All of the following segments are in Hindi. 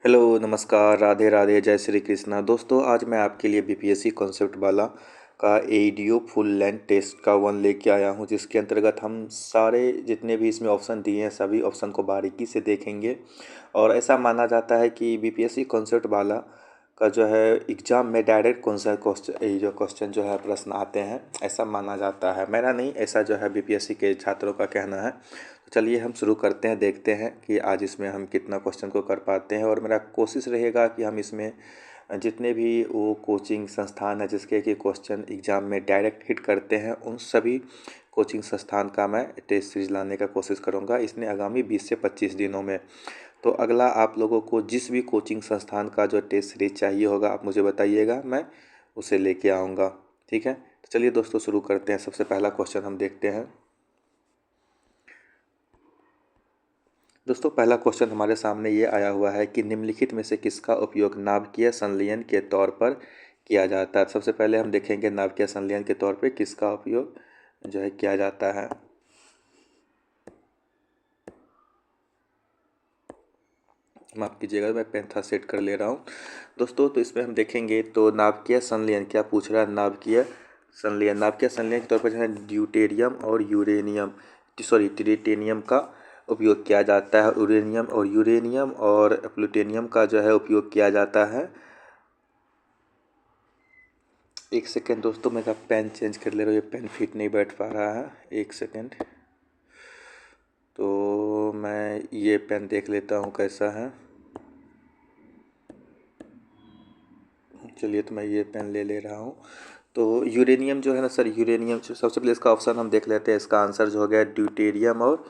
हेलो नमस्कार राधे राधे जय श्री कृष्णा दोस्तों। आज मैं आपके लिए बीपीएससी कॉन्सेप्ट वाला का एडीओ फुल लेंथ टेस्ट का वन लेके आया हूं, जिसके अंतर्गत हम सारे जितने भी इसमें ऑप्शन दिए हैं सभी ऑप्शन को बारीकी से देखेंगे। और ऐसा माना जाता है कि बीपीएससी कॉन्सेप्ट वाला का जो है एग्ज़ाम में डायरेक्ट क्वेश्चन ये जो क्वेश्चन जो है प्रश्न आते हैं, ऐसा माना जाता है। मेरा नहीं, ऐसा जो है बीपीएससी के छात्रों का कहना है। तो चलिए हम शुरू करते हैं, देखते हैं कि आज इसमें हम कितना क्वेश्चन को कर पाते हैं। और मेरा कोशिश रहेगा कि हम इसमें जितने भी वो कोचिंग संस्थान है जिसके कि क्वेश्चन एग्ज़ाम में डायरेक्ट हिट करते हैं, उन सभी कोचिंग संस्थान का मैं टेस्ट सीरीज लाने का कोशिश करूंगा इसने आगामी 20 से 25 दिनों में। तो अगला आप लोगों को जिस भी कोचिंग संस्थान का जो टेस्ट सीरीज चाहिए होगा आप मुझे बताइएगा, मैं उसे लेके आऊँगा। ठीक है, तो चलिए दोस्तों शुरू करते हैं। सबसे पहला क्वेश्चन हम देखते हैं। दोस्तों पहला क्वेश्चन हमारे सामने ये आया हुआ है कि निम्नलिखित में से किसका उपयोग नाभिकीय संलयन के तौर पर किया जाता है। सबसे पहले हम देखेंगे नाभिकीय संलयन के तौर पर किसका उपयोग जो है किया जाता है। माफ़ कीजिएगा, मैं पेन था सेट कर ले रहा हूँ दोस्तों। तो इसमें हम देखेंगे तो नाभिकीय संलयन क्या पूछ रहा है। नाभिकीय संलयन के तौर पर जो है ड्यूटेरियम और ट्रिटिनियम का उपयोग किया जाता है। यूरेनियम और प्लूटोनियम का जो है उपयोग किया जाता है। एक सेकेंड दोस्तों, मेरा पेन चेंज कर ले रहा हूँ, ये पेन फिट नहीं बैठ पा रहा है। एक सेकेंड, तो मैं ये पेन देख लेता हूँ कैसा है। चलिए, तो मैं ये पेन ले रहा हूँ। तो यूरेनियम जो है ना सर, यूरेनियम सबसे पहले इसका ऑप्शन हम देख लेते हैं। इसका आंसर जो हो गया ड्यूटेरियम और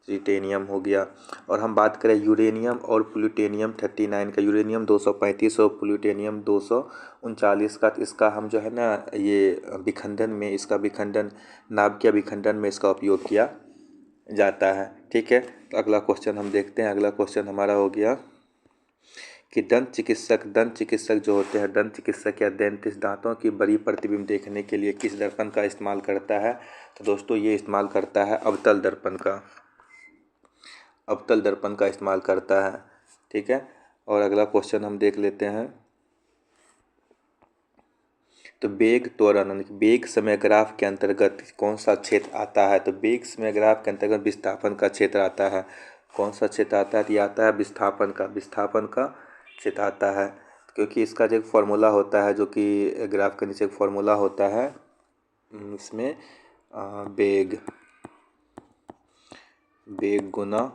ट्रिटिनियम हो गया। और हम बात करें यूरेनियम और प्लूटोनियम 39 का, यूरेनियम 235 और प्लूटोनियम 239 का, तो इसका हम जो है ना ये विखंडन में, इसका विखंडन नाभिकीय विखंडन में इसका उपयोग किया जाता है। ठीक है, तो अगला क्वेश्चन हम देखते हैं। अगला क्वेश्चन हमारा हो गया कि दंत चिकित्सक जो होते हैं, दंत चिकित्सक या डेंटिस्ट दांतों की बड़ी प्रतिबिंब देखने के लिए किस दर्पण का इस्तेमाल करता है। तो दोस्तों ये इस्तेमाल करता है अवतल दर्पण का इस्तेमाल करता है। ठीक है, और अगला क्वेश्चन हम देख लेते हैं। तो वेग त्वरण यानी कि वेग समय ग्राफ के अंतर्गत कौन सा क्षेत्र आता है। तो वेग समय ग्राफ के अंतर्गत विस्थापन का क्षेत्र आता है। कौन सा क्षेत्र आता है, तो ये आता है विस्थापन का क्षेत्र आता है। क्योंकि इसका जो एक फार्मूला होता है, जो कि ग्राफ के नीचे एक फार्मूला होता है, इसमें वेग गुना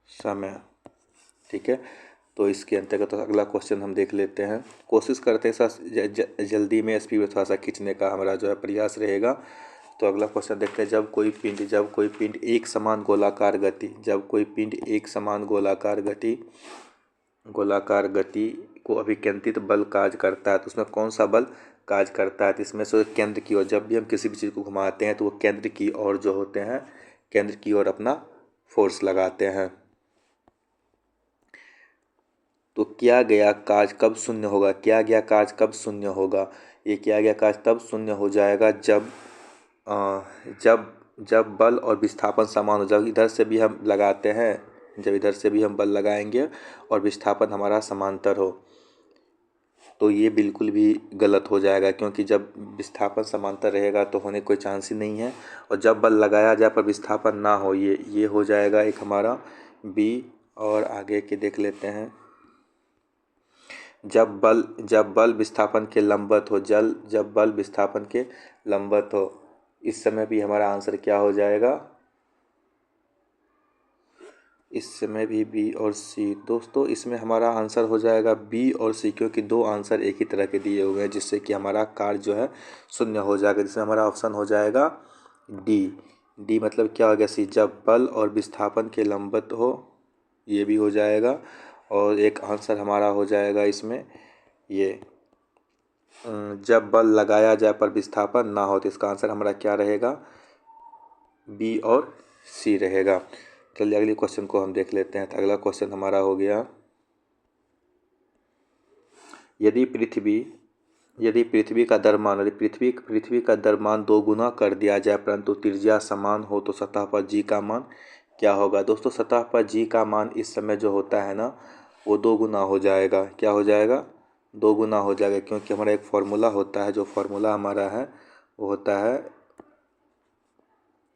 समय। ठीक है, तो इसके अंतर्गत अगला क्वेश्चन हम देख लेते हैं। कोशिश करते हैं सर जल्दी में स्पीड में थोड़ा सा खींचने का हमारा जो है प्रयास रहेगा। तो अगला क्वेश्चन देखते हैं। जब कोई पिंड एक समान गोलाकार गति को अभिकेंद्रित बल कार्य करता है, तो उसमें कौन सा बल कार्य करता है। तो इसमें से केंद्र की ओर, जब भी हम किसी भी चीज़ को घुमाते हैं तो वो केंद्र की ओर जो होते हैं, केंद्र की ओर अपना फोर्स लगाते हैं। तो किया गया कार्य कब शून्य होगा। ये किया गया कार्य तब शून्य हो जाएगा जब बल और विस्थापन समान हो। जब इधर से भी हम लगाते हैं, जब इधर से भी हम बल लगाएंगे और विस्थापन हमारा समांतर हो, तो ये बिल्कुल भी गलत हो जाएगा। क्योंकि जब विस्थापन समांतर रहेगा तो होने कोई चांस ही नहीं है। और जब बल लगाया जाए पर विस्थापन ना हो, ये हो जाएगा एक हमारा बी। और आगे के देख लेते हैं। जब बल विस्थापन के लंबवत हो, इस समय भी हमारा आंसर क्या हो जाएगा। इस समय भी बी और सी। दोस्तों इसमें हमारा आंसर हो जाएगा बी और सी, क्योंकि दो आंसर एक ही तरह के दिए हुए हैं, जिससे कि हमारा कार्य जो है शून्य हो जाएगा। जिसमें हमारा ऑप्शन हो जाएगा डी मतलब क्या हो गया सी, जब बल और विस्थापन के लंबवत हो, ये भी हो जाएगा। और एक आंसर हमारा हो जाएगा इसमें ये जब बल लगाया जाए पर विस्थापन ना हो, तो इसका आंसर हमारा क्या रहेगा, बी और सी रहेगा। चलिए अगले क्वेश्चन को हम देख लेते हैं। तो अगला क्वेश्चन हमारा हो गया, यदि पृथ्वी का द्रव्यमान 2 गुना कर दिया जाए परंतु त्रिज्या समान हो, तो सतह पर जी का मान क्या होगा। दोस्तों सतह पर जी का मान इस समय जो होता है ना, वो 2 गुना हो जाएगा। क्या हो जाएगा? 2 गुना हो जाएगा, क्योंकि हमारा एक फार्मूला होता है, जो फार्मूला हमारा है वो होता है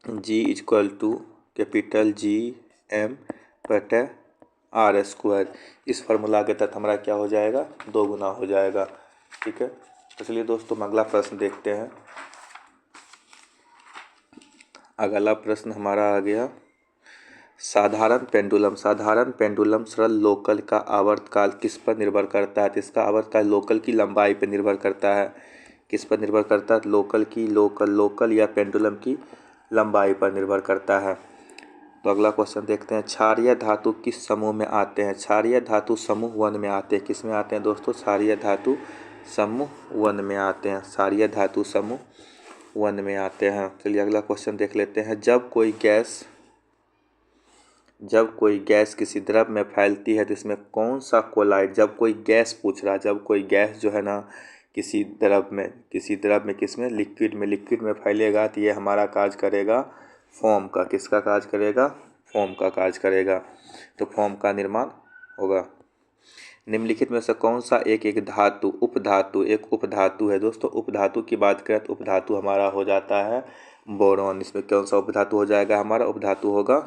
G=G m/r²। इस फार्मूला के तहत हमारा क्या हो जाएगा? 2 गुना हो जाएगा। ठीक है, तो चलिए दोस्तों हम अगला प्रश्न देखते हैं। अगला प्रश्न हमारा आ गया, साधारण पेंडुलम सरल लोकल का आवर्तकाल किस पर निर्भर करता है? तो इसका आवर्तकाल लोकल की लंबाई पर निर्भर करता है। किस पर निर्भर करता है? लोकल या पेंडुलम की लंबाई पर निर्भर करता है। तो अगला क्वेश्चन देखते हैं, क्षारीय धातु किस समूह में आते हैं? क्षारीय धातु समूह 1 में आते हैं। किस में आते हैं दोस्तों? क्षारीय धातु समूह 1 में आते हैं। क्षारीय धातु समूह 1 में आते हैं। चलिए अगला क्वेश्चन देख लेते हैं, जब कोई गैस किसी द्रव में फैलती है तो इसमें कौन सा कोलाइड, जब कोई गैस पूछ रहा है, जब कोई गैस जो है ना किसी द्रव में किसमें लिक्विड में फैलेगा तो ये हमारा कार्य करेगा फोम का। किसका कार्य करेगा? फोम का कार्य करेगा। तो फोम का निर्माण होगा। निम्नलिखित में से कौन सा एक उपधातु है दोस्तों? उपधातु की बात करें तो उपधातु हमारा हो जाता है बोरॉन। इसमें कौन सा उपधातु हो जाएगा? हमारा उपधातु होगा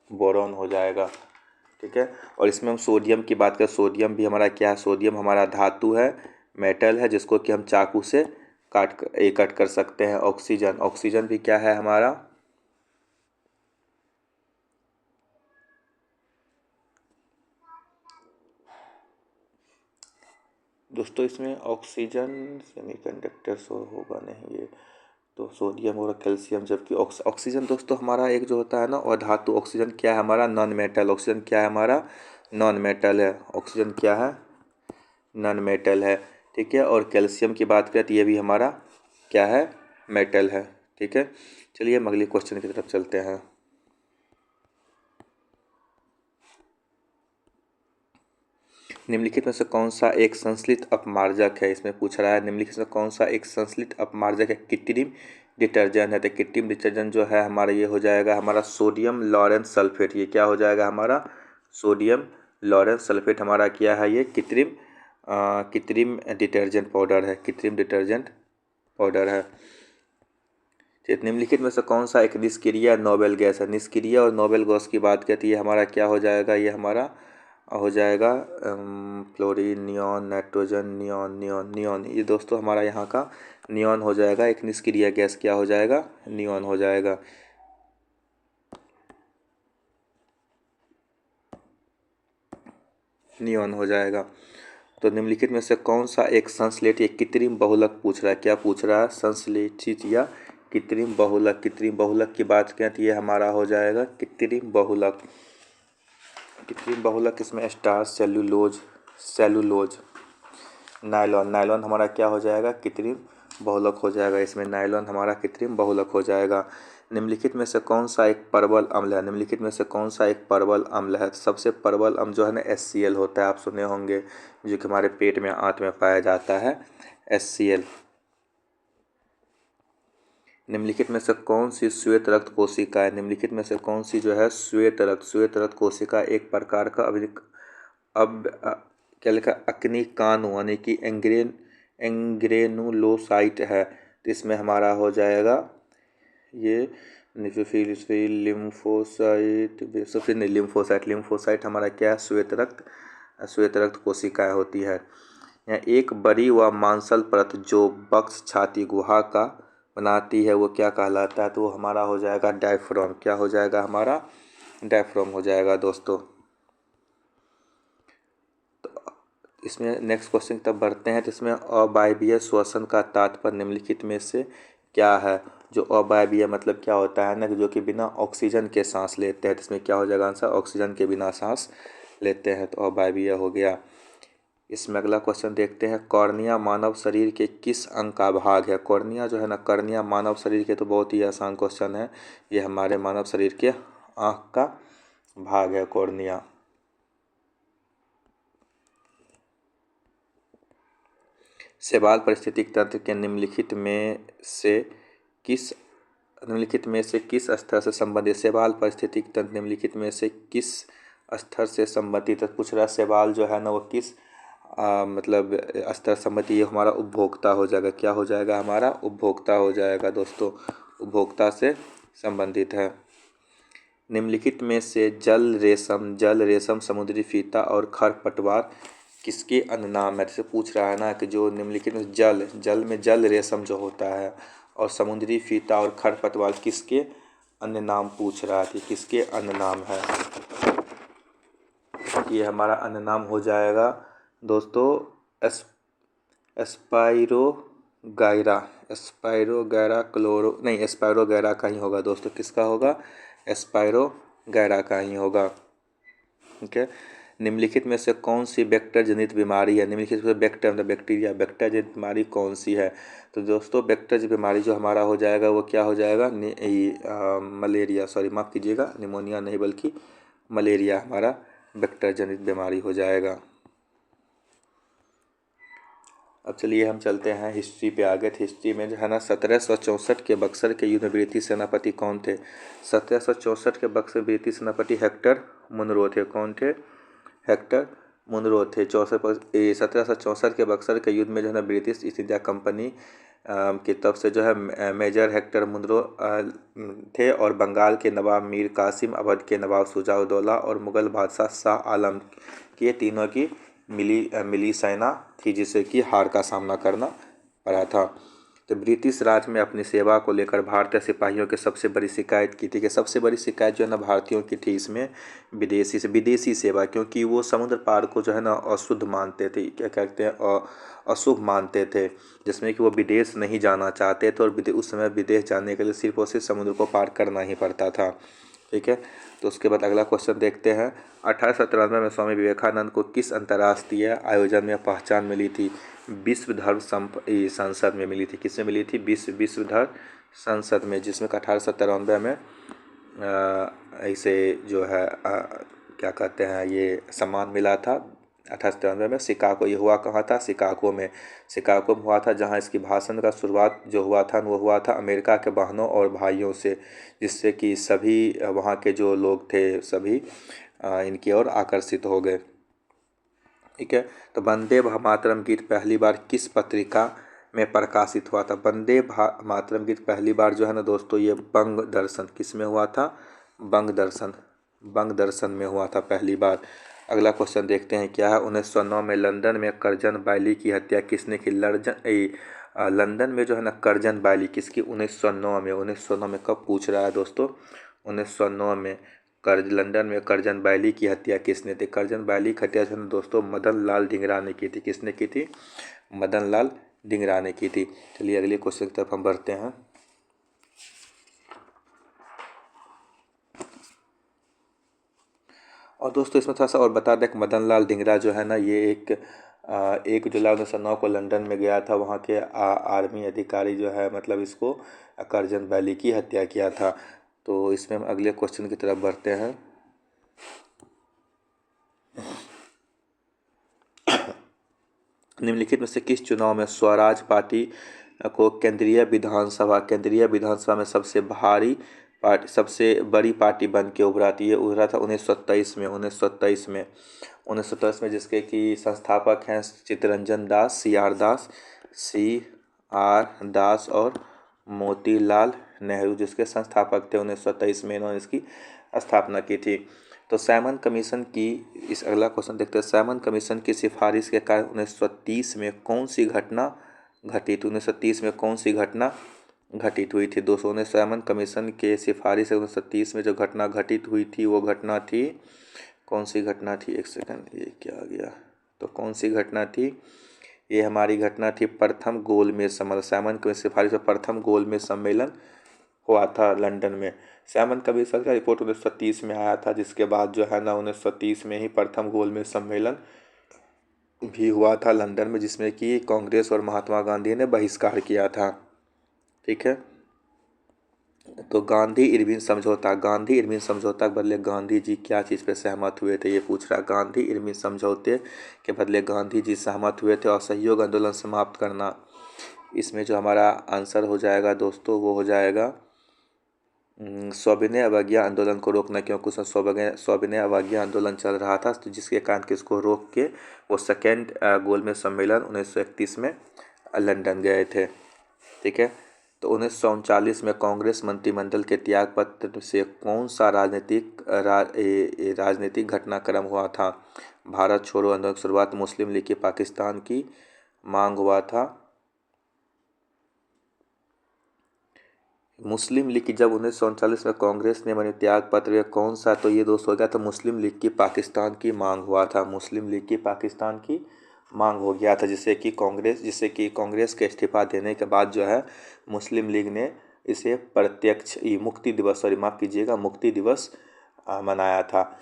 बोरॉन हो जाएगा। ठीक है, और इसमें हम सोडियम की बात करें, सोडियम भी हमारा क्या है? सोडियम हमारा धातु है, मेटल है, जिसको कि हम चाकू से कट कर सकते हैं। ऑक्सीजन भी क्या है हमारा? दोस्तों इसमें ऑक्सीजन सेमीकंडक्टर होगा नहीं ये, तो सोडियम और कैल्शियम, जबकि ऑक्सीजन दोस्तों हमारा एक जो होता है ना और धातु, ऑक्सीजन क्या है हमारा? Non metal. ऑक्सीजन क्या है हमारा? नॉन मेटल है। ऑक्सीजन क्या है? नॉन मेटल है। ठीक है, और कैल्शियम की बात करें तो ये भी हमारा क्या है? मेटल है। ठीक है, चलिए हम अगले क्वेश्चन की तरफ चलते हैं। निम्नलिखित में से कौन सा एक संश्लित अपमार्जक है? इसमें पूछ रहा है निम्नलिखित में कौन सा एक संश्लित अपमार्जक है? कृत्रिम डिटर्जेंट है। तो कृत्रिम डिटर्जेंट जो है हमारा ये हो जाएगा हमारा सोडियम लॉरेंस सल्फेट। ये क्या हो जाएगा हमारा? सोडियम लॉरेंस सल्फेट हमारा क्या है? ये कृत्रिम डिटर्जेंट पाउडर है। कृत्रिम डिटर्जेंट पाउडर है। निम्नलिखित में से कौन सा एक निष्क्रिय नोबेल गैस है? निष्क्रिय और नोबेल गैस की बात करती है हमारा क्या हो जाएगा? ये हमारा हो जाएगा फ्लोरीन, नियॉन, नाइट्रोजन, नियॉन। ये दोस्तों हमारा यहाँ का नियॉन हो जाएगा। एक निष्क्रिय गैस क्या हो जाएगा? नियॉन हो जाएगा। नियॉन हो जाएगा। तो निम्नलिखित में से कौन सा एक संश्लेषित या कृत्रिम बहुलक पूछ रहा है? क्या पूछ रहा है? संश्लेषित या कृत्रिम बहुलक। कृत्रिम बहुलक की बात करें तो ये हमारा हो जाएगा कृत्रिम बहुलक। कृत्रिम बहुलक इसमें स्टार्च, सेलुलोज, नायलॉन हमारा क्या हो जाएगा? कृत्रिम बहुलक हो जाएगा। इसमें नायलॉन हमारा कृत्रिम बहुलक हो जाएगा। निम्नलिखित में से कौन सा एक प्रबल अम्ल है? निम्नलिखित में से कौन सा एक प्रबल अम्ल है? सबसे प्रबल अम्ल जो है ना HCl होता है। आप सुने होंगे, जो कि हमारे पेट में, आंत में पाया जाता है, HCl। निम्नलिखित में से कौन सी श्वेत रक्त कोशिका है? निम्नलिखित में से कौन सी जो है श्वेत रक्त कोशिका एक प्रकार का अब क्या लिखा? अक्निकानु यानी कि एंग्रेनुलोसाइट है। तो इसमें हमारा हो जाएगा ये न्यूट्रोफिल, लिम्फोसाइट हमारा क्या है? श्वेत रक्त कोशिकाएं होती है। यहाँ एक बड़ी व मांसल परत जो बक्स छाती गुहा का बनाती है वो क्या कहलाता है? तो वो हमारा हो जाएगा डायफ्राम। क्या हो जाएगा हमारा? डायफ्राम हो जाएगा दोस्तों। इसमें नेक्स्ट क्वेश्चन की तरफ बढ़ते हैं। तो इसमें अवायवीय श्वसन का तात्पर्य निम्नलिखित में से क्या है? जो अवायवीय मतलब क्या होता है ना, जो कि बिना ऑक्सीजन के सांस लेते हैं। तो इसमें क्या हो जाएगा आंसर? ऑक्सीजन के बिना सांस लेते हैं, तो अवायवीय हो गया। इसमें अगला क्वेश्चन देखते हैं, कॉर्निया मानव शरीर के किस अंग का भाग है? कॉर्निया जो है ना, कॉर्निया मानव शरीर के, तो बहुत ही आसान क्वेश्चन है, ये हमारे मानव शरीर के आँख का भाग है कॉर्निया। शैवाल पारिस्थितिक तंत्र के निम्नलिखित में से किस स्तर से संबंधित? शैवाल पारिस्थितिक तंत्र निम्नलिखित में से किस स्तर से संबंधित पूछ रहा है। सवाल जो है ना वो किस मतलब स्तर संबंधी, ये हमारा उपभोक्ता हो जाएगा। क्या हो जाएगा? हमारा उपभोक्ता हो जाएगा दोस्तों, उपभोक्ता से संबंधित है। निम्नलिखित में से जल रेशम, समुद्री फीता और खरपतवार किसके अन्य नाम है? जैसे पूछ रहा है ना कि जो निम्नलिखित में जल में जल रेशम जो होता है और समुद्री फीता और खरपतवार किसके अन्य नाम पूछ रहा है कि किसके अन्य नाम है। ये हमारा अन्य नाम हो जाएगा दोस्तों एस्पाइरोगाइरा। एस्पाइरोगाइरा क्लोरो नहीं, एस्पाइरोगाइरा का ही होगा दोस्तों। किसका होगा? एस्पाइरोगाइरा का ही होगा। ठीक है। निम्नलिखित में से कौन सी वेक्टर जनित बीमारी है? निम्नलिखित में वेक्टर मतलब बैक्टीरिया, वेक्टर जनित बीमारी कौन सी है? तो दोस्तों वेक्टर जनित बीमारी जो हमारा हो जाएगा वो क्या हो जाएगा? मलेरिया, सॉरी माफ़ कीजिएगा, निमोनिया नहीं बल्कि मलेरिया हमारा वेक्टर जनित बीमारी हो जाएगा। अब चलिए हम चलते हैं हिस्ट्री पे आगे। हिस्ट्री में जो है ना 1764 के बक्सर के युद्ध में ब्रिटिश सेनापति कौन थे? 1764 के बक्सर ब्रिटिश सेनापति हेक्टर मुनरो थे। कौन थे? हेक्टर मुनरो थे। 1764 के बक्सर के युद्ध में जो है ना ब्रिटिश ईस्ट इंडिया कंपनी की तरफ से जो है मेजर हेक्टर मुनरो थे और बंगाल के नवाब मीर कासिम, अवध के नवाब शुजाउद्दौला और मुगल बादशाह शाह आलम के तीनों की मिली सेना थी जिसे कि हार का सामना करना पड़ा था। तो ब्रिटिश राज में अपनी सेवा को लेकर भारतीय सिपाहियों की सबसे बड़ी शिकायत की थी कि सबसे बड़ी शिकायत जो है ना भारतीयों की थी इसमें विदेशी सेवा, क्योंकि वो समुद्र पार को जो है ना अशुद्ध मानते थे, क्या कहते हैं, अशुभ मानते थे, जिसमें कि वो विदेश नहीं जाना चाहते थे और उस समय विदेश जाने के लिए सिर्फ और सिर्फ समुद्र को पार करना ही पड़ता था। ठीक है। तो उसके बाद अगला क्वेश्चन देखते हैं। 1893 में स्वामी विवेकानंद को किस अंतर्राष्ट्रीय आयोजन में पहचान मिली थी? विश्व धर्म संसद में मिली थी। किसमें मिली थी? विश्व धर्म संसद में, जिसमें 1893 में इसे जो है क्या कहते हैं ये सम्मान मिला था। 1893 में शिकागो, ये हुआ कहाँ था? शिकागो में हुआ था, जहाँ इसकी भाषण का शुरुआत जो हुआ था वो हुआ था अमेरिका के बहनों और भाइयों से, जिससे कि सभी वहाँ के जो लोग थे सभी इनकी ओर आकर्षित हो गए। ठीक है। तो वंदे मातरम गीत पहली बार किस पत्रिका में प्रकाशित हुआ था? वंदे मातरम गीत पहली बार जो है ना दोस्तों ये बंग दर्शन, किस में हुआ था? बंग दर्शन में हुआ था पहली बार। अगला क्वेश्चन देखते हैं क्या है। 1909 में लंदन में कर्जन बायली की हत्या किसने की? लंदन में जो है ना कर्जन बायली किसकी? 1909 में कब पूछ रहा है दोस्तों? 1909 में लंदन में कर्जन बायली की हत्या किसने थी? कर्जन बायली की हत्या जो है दोस्तों मदन लाल धिंगरा ने की थी। किसने की थी? मदन लाल धिंगरा ने की थी। चलिए अगले क्वेश्चन की तरफ हम बढ़ते हैं। और दोस्तों इसमें थोड़ा सा और बता दें कि मदन लाल धिंगरा जो है ना ये 1 जुलाई 1909 को लंदन में गया था। वहाँ के आर्मी अधिकारी जो है मतलब इसको कर्जन बायली की हत्या किया था। तो इसमें हम अगले क्वेश्चन की तरफ बढ़ते हैं। निम्नलिखित में से किस चुनाव में स्वराज पार्टी को केंद्रीय विधानसभा में सबसे बड़ी पार्टी बन के उभरा थी? ये उभरा था 1927 में। 1927 में जिसके कि संस्थापक हैं चित्तरंजन दास, सी आर दास और मोतीलाल नेहरू, जिसके संस्थापक थे। 1927 में इन्होंने इसकी स्थापना की थी। तो साइमन कमीशन की अगला क्वेश्चन देखते हैं। साइमन कमीशन की सिफारिश के कारण 1930 में कौन सी घटना घटित? 1930 में कौन सी घटना घटित हुई थी दोस्तों? ने साइमन कमीशन के सिफारिश से 1930 में जो घटना घटित हुई थी वो घटना थी, कौन सी घटना थी? एक सेकंड, ये क्या आ गया? तो कौन सी घटना थी? ये हमारी घटना थी प्रथम गोलमेज सम्मेलन। साइमन कमीशन की सिफारिश पर प्रथम गोलमेज सम्मेलन हुआ था लंदन में। साइमन कमीशन का रिपोर्ट 1930 में आया था, जिसके बाद जो है ना 1930 में ही प्रथम गोलमेज सम्मेलन भी हुआ था लंदन में, जिसमें कि कांग्रेस और महात्मा गांधी ने बहिष्कार किया था। ठीक है। तो गांधी इरविन समझौता के बदले गांधी जी क्या चीज़ पे सहमत हुए थे? ये पूछ रहा। गांधी इरविन समझौते के बदले गांधी जी सहमत हुए थे असहयोग आंदोलन समाप्त करना। इसमें जो हमारा आंसर हो जाएगा दोस्तों वो हो जाएगा सविनय अवज्ञा आंदोलन को रोकना, क्योंकि उसमें सविनय अवज्ञा आंदोलन चल रहा था, तो जिसके कारण कि उसको रोक के वो सेकेंड गोलमेज सम्मेलन 1931 में लंदन गए थे। ठीक है, तो 1939 में कांग्रेस मंत्रिमंडल के त्यागपत्र से कौन सा राजनीतिक घटनाक्रम हुआ था? भारत छोड़ो आंदोलन की शुरुआत, मुस्लिम लीग की पाकिस्तान की मांग हुआ था। मुस्लिम लीग की जब 1939 में कांग्रेस ने बने त्याग पत्र कौन सा, तो ये दोस्त हो गया था मुस्लिम लीग की पाकिस्तान की मांग हुआ था। मुस्लिम लीग की पाकिस्तान की मांग हो गया था, जिससे कि कांग्रेस के इस्तीफा देने के बाद जो है मुस्लिम लीग ने इसे प्रत्यक्ष मुक्ति दिवस, सॉरी माफ़ कीजिएगा, मुक्ति दिवस मनाया था।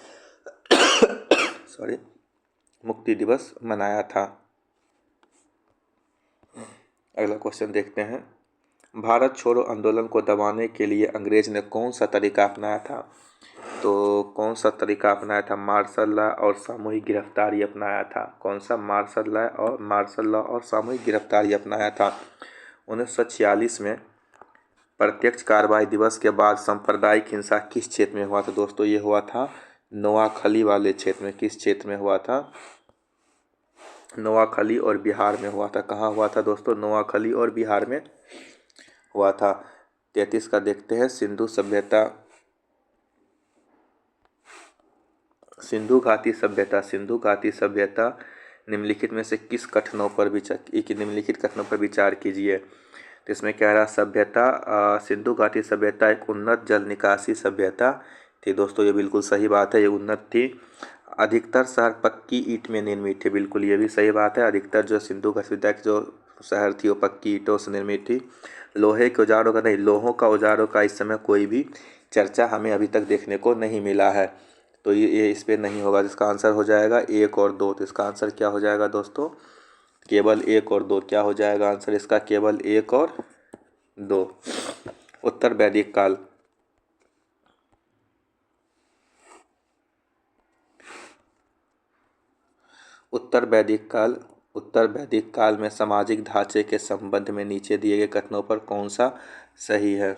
सॉरी, मुक्ति दिवस मनाया था। अगला क्वेश्चन देखते हैं। भारत छोड़ो आंदोलन को दबाने के लिए अंग्रेज ने कौन सा तरीका अपनाया था? तो कौन सा तरीका अपनाया था? मार्शल लॉ और सामूहिक गिरफ्तारी अपनाया था। कौन सा? मार्शल लॉ और सामूहिक गिरफ्तारी अपनाया था। 1946 में प्रत्यक्ष कार्रवाई दिवस के बाद सांप्रदायिक हिंसा किस क्षेत्र में हुआ था? दोस्तों ये हुआ था नोआखली वाले क्षेत्र में। किस क्षेत्र में हुआ था? नोआखली और बिहार में हुआ था। कहाँ हुआ था दोस्तों? नोआखली और बिहार में हुआ था। 33 का देखते हैं। सिंधु घाटी सभ्यता निम्नलिखित में से किस कथनों पर विचार कीजिए। तो इसमें कह रहा सिंधु घाटी सभ्यता एक उन्नत जल निकासी सभ्यता थी। दोस्तों ये बिल्कुल सही बात है, ये उन्नत थी। अधिकतर शहर पक्की ईंट में निर्मित थे। बिल्कुल ये भी सही बात है। अधिकतर जो सिंधु घाटी सभ्यता की जो शहर थी वो पक्की ईंटों से निर्मित थी। लोहों का औजारों का इस समय कोई भी चर्चा हमें अभी तक देखने को नहीं मिला है, तो ये इस पर नहीं होगा। जिसका आंसर हो जाएगा 1 और 2। तो इसका आंसर क्या हो जाएगा दोस्तों? केवल 1 और 2। क्या हो जाएगा आंसर इसका? केवल 1 और 2। उत्तर वैदिक काल। उत्तर वैदिक काल में सामाजिक ढांचे के संबंध में नीचे दिए गए कथनों पर कौन सा सही है?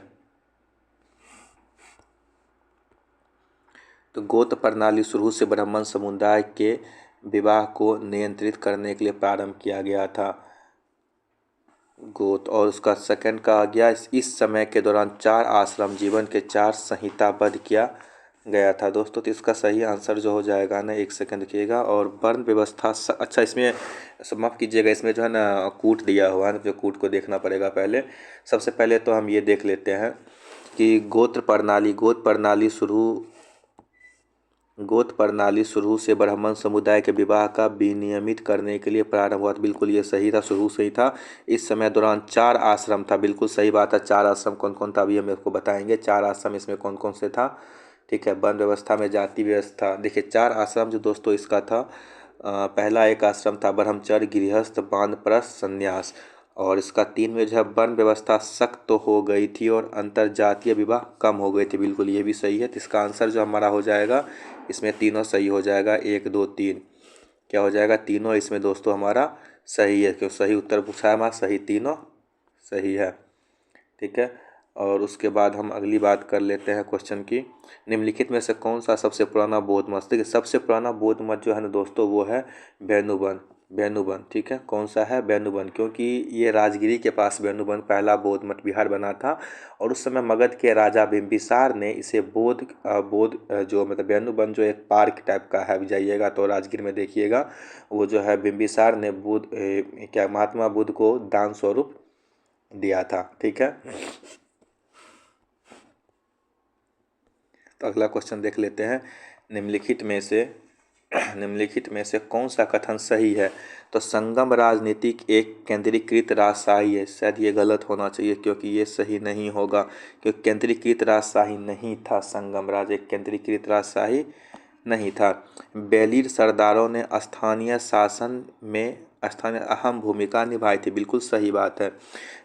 तो गोत्र प्रणाली शुरू से ब्राह्मण समुदाय के विवाह को नियंत्रित करने के लिए प्रारंभ किया गया था। गोत्र। और उसका सेकंड कहा गया इस समय के दौरान 4 आश्रम जीवन के 4 संहिताबद्ध किया गया था। दोस्तों तो इसका सही आंसर जो हो जाएगा ना, 1 सेकंड देखिएगा। और वर्ण व्यवस्था अच्छा, इसमें माफ़ कीजिएगा, इसमें जो है ना कूट दिया हुआ है, जो कूट को देखना पड़ेगा पहले। सबसे पहले तो हम ये देख लेते हैं कि गोत्र प्रणाली शुरू से ब्राह्मण समुदाय के विवाह का विनियमित करने के लिए प्रारंभ हुआ था। बिल्कुल ये सही था, शुरू से ही था। इस समय दौरान 4 आश्रम था। बिल्कुल सही बात है। 4 आश्रम कौन कौन था अभी हम आपको बताएंगे। 4 आश्रम इसमें कौन कौन से था? ठीक है, वर्ण व्यवस्था में जाति व्यवस्था। देखिए 4 आश्रम जो दोस्तों इसका था, पहला एक आश्रम था ब्रह्मचर्य, गृहस्थ, वानप्रस्थ, संन्यास। और इसका 3 में जो है वर्ण व्यवस्था सख्त तो हो गई थी और अंतर जातीय विवाह कम हो गए थे। बिल्कुल ये भी सही है। तो इसका आंसर जो हमारा हो जाएगा, इसमें तीनों सही हो जाएगा। 1 2 3 क्या हो जाएगा? तीनों इसमें दोस्तों हमारा सही है। क्यों सही उत्तर पूछा है हमारा? सही, तीनों सही है। ठीक है, और उसके बाद हम अगली बात कर लेते हैं क्वेश्चन की। निम्नलिखित में से कौन सा सबसे पुराना बौद्ध मठ? देखिए सबसे पुराना बौद्ध मठ जो है ना दोस्तों वो है बेनुबन। ठीक है, कौन सा है? बेनुबन। क्योंकि ये राजगिरी के पास बेनुबन पहला बौद्ध मठ विहार बना था। और उस समय मगध के राजा बिंबिसार ने इसे जो मतलब बेनुबन जो एक पार्क टाइप का है, जाइएगा तो राजगीर में देखिएगा, वो जो है बिंबिसार ने महात्मा बुद्ध को दान स्वरूप दिया था। ठीक है, तो अगला क्वेश्चन देख लेते हैं। निम्नलिखित में से कौन सा कथन सही है? तो संगम राजनीतिक एक केंद्रीकृत राजशाही है। शायद ये गलत होना चाहिए, क्योंकि ये सही नहीं होगा, क्योंकि केंद्रीकृत राजशाही नहीं था। संगम राज एक केंद्रीकृत राजशाही नहीं था। बेलीर सरदारों ने स्थानीय शासन में अहम भूमिका निभाई थी। बिल्कुल सही बात है।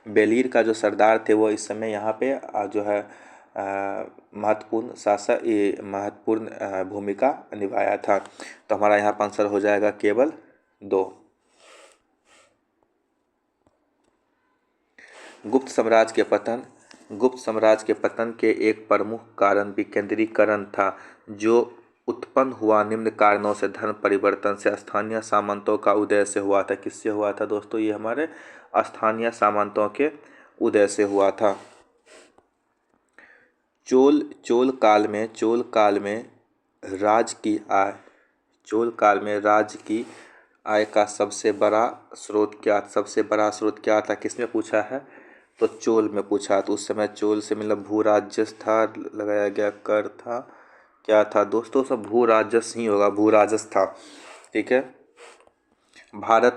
बेलीर का जो सरदार थे वो इस समय यहाँ पे जो है महत्वपूर्ण भूमिका निभाया था। तो हमारा यहाँ पर आंसर हो जाएगा केवल 2। गुप्त गुप्त साम्राज्य के पतन के एक प्रमुख कारण विकेंद्रीकरण था, जो उत्पन्न हुआ निम्न कारणों से: धर्म परिवर्तन से, स्थानीय सामंतों का उदय से हुआ था। किससे हुआ था दोस्तों? ये हमारे स्थानीय सामंतों के उदय से हुआ था। चोल काल में राज्य की आय का सबसे बड़ा स्रोत क्या था? किसमें पूछा है? तो चोल में पूछा। तो उस समय चोल से मतलब भू राजस्व था, लगाया गया कर था, क्या था दोस्तों? सब भू राजस्व ही होगा, भू राजस्व था। ठीक है। भारत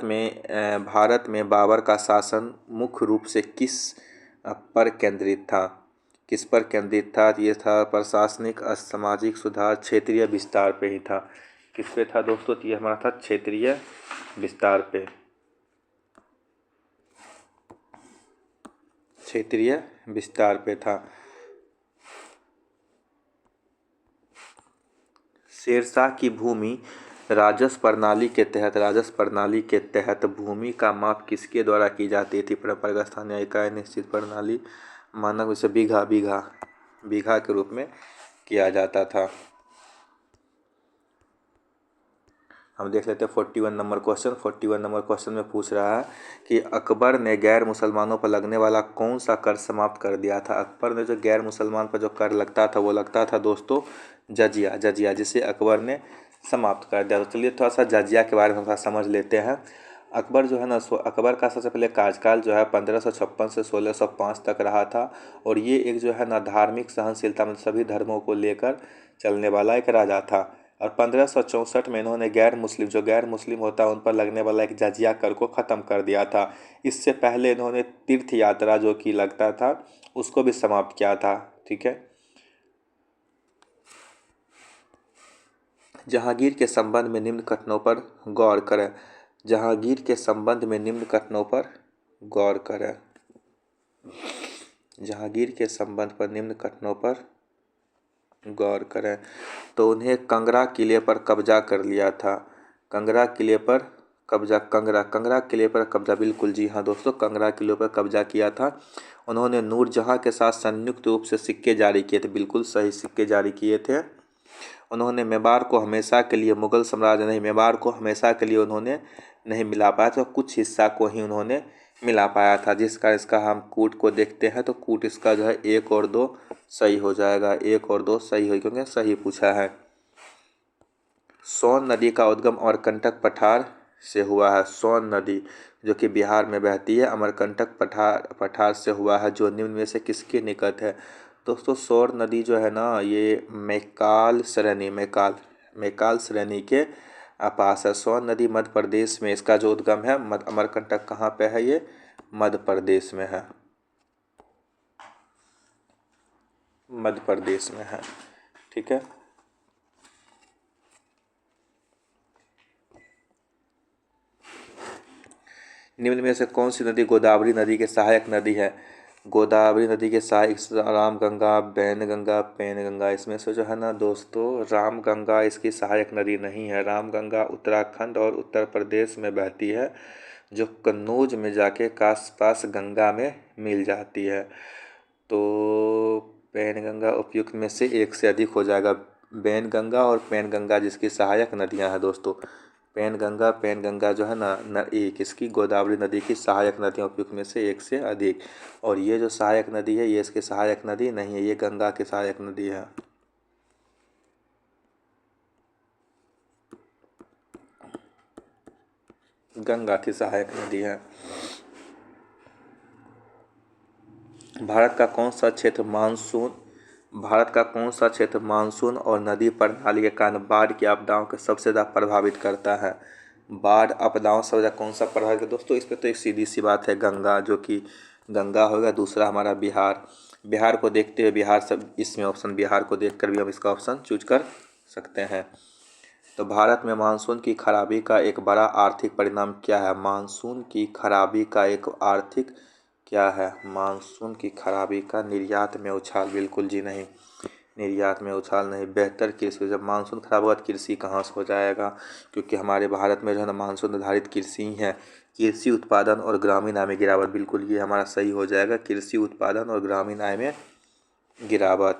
में बाबर का शासन मुख्य रूप से किस पर केंद्रित था? किस पर केंद्रित था? ये था प्रशासनिक, सामाजिक सुधार, क्षेत्रीय विस्तार पे ही था। किस पे था दोस्तों? ये हमारा था क्षेत्रीय विस्तार पे। क्षेत्रीय विस्तार पे था। शेरशाह की भूमि राजस्व प्रणाली के तहत भूमि का माप किसके द्वारा की जाती थी? परंपरागत स्थानीय इकाई, निश्चित प्रणाली, मानक, उसे बीघा के रूप में किया जाता था। हम देख लेते हैं 41 नंबर क्वेश्चन में पूछ रहा है कि अकबर ने गैर मुसलमानों पर लगने वाला कौन सा कर समाप्त कर दिया था? अकबर ने जो गैर मुसलमान पर जो कर लगता था वो लगता था दोस्तों जजिया, जिसे अकबर ने समाप्त कर दिया। तो चलिए थोड़ा सा जजिया के बारे में थोड़ा समझ लेते हैं। अकबर जो है ना, अकबर का सबसे पहले कार्यकाल जो है 1556 से 1605 तक रहा था। और ये एक जो है ना धार्मिक सहनशीलता में सभी धर्मों को लेकर चलने वाला एक राजा था। और 1564 में इन्होंने गैर मुस्लिम होता है उन पर लगने वाला एक जजिया कर को ख़त्म कर दिया था। इससे पहले इन्होंने तीर्थ यात्रा जो कि लगता था उसको भी समाप्त किया था। ठीक है। जहांगीर के संबंध में निम्न कथनों पर गौर करें। जहांगीर के संबंध में निम्न कथनों पर गौर करें। जहांगीर के संबंध पर निम्न कथनों पर गौर करें। तो उन्हें कंगरा किले पर कब्जा कर लिया था। कंगरा किले पर कब्जा, बिल्कुल जी हाँ दोस्तों, कंगरा किले पर कब्जा किया था। उन्होंने नूरजहां के साथ संयुक्त रूप से सिक्के जारी किए थे, बिल्कुल सही सिक्के जारी किए थे। उन्होंने मेवाड़ को हमेशा के लिए उन्होंने नहीं मिला पाया था, कुछ हिस्सा को ही उन्होंने मिला पाया था। जिसका इसका हम कूट को देखते हैं तो कूट इसका जो है 1 और 2 सही हो जाएगा, 1 और 2 सही हो, क्योंकि सही पूछा है। सोन नदी का उद्गम अमरकंटक पठार से हुआ है। सोन नदी जो कि बिहार में बहती है, अमरकंटक पठार से हुआ है, जो निम्न में से किसके निकट है? दोस्तों सोन नदी जो है ना ये मैकाल श्रेणी के पास है। सोन नदी मध्य प्रदेश में इसका जो उद्गम है। अमरकंटक कहाँ पे है? ये मध्य प्रदेश में है, मध्य प्रदेश में है। ठीक है। निम्न में से कौन सी नदी गोदावरी नदी के सहायक नदी है? गोदावरी नदी के सहायक रामगंगा, बैनगंगा, पेनगंगा। इसमें से जो है ना दोस्तों रामगंगा इसकी सहायक नदी नहीं है। रामगंगा उत्तराखंड और उत्तर प्रदेश में बहती है, जो कन्नौज में जाके पास गंगा में मिल जाती है। तो पेनगंगा उपयुक्त में से एक से अधिक हो जाएगा। बैनगंगा और पेनगंगा जिसकी सहायक नदियां हैं दोस्तों। पेनगंगा जो है ना एक इसकी गोदावरी नदी की सहायक नदियां उपयुक्त में से एक से अधिक। और ये जो सहायक नदी है ये इसकी सहायक नदी नहीं है, ये गंगा की सहायक नदी है। गंगा की सहायक नदी है। भारत का कौन सा क्षेत्र मानसून और नदी प्रणाली के कारण बाढ़ की आपदाओं को सबसे ज़्यादा प्रभावित करता है? बाढ़ आपदाओं से ज़्यादा कौन सा प्रभावित है दोस्तों? इस पर तो एक सीधी सी बात है गंगा, जो कि गंगा होगा। दूसरा हमारा बिहार को देखते हुए इसमें ऑप्शन बिहार को देखकर भी हम इसका ऑप्शन चूज कर सकते हैं। तो भारत में मानसून की खराबी का एक बड़ा आर्थिक परिणाम क्या है? मानसून की खराबी का एक आर्थिक क्या है? मानसून की खराबी का निर्यात में उछाल, बिल्कुल जी नहीं। निर्यात में उछाल नहीं, बेहतर कृषि। जब मानसून खराब होगा तो कृषि कहाँ से हो जाएगा, क्योंकि हमारे भारत में जो है ना मानसून आधारित कृषि ही है। कृषि उत्पादन और ग्रामीण आय में गिरावट, बिल्कुल ये हमारा सही हो जाएगा, कृषि उत्पादन और ग्रामीण आय में गिरावट।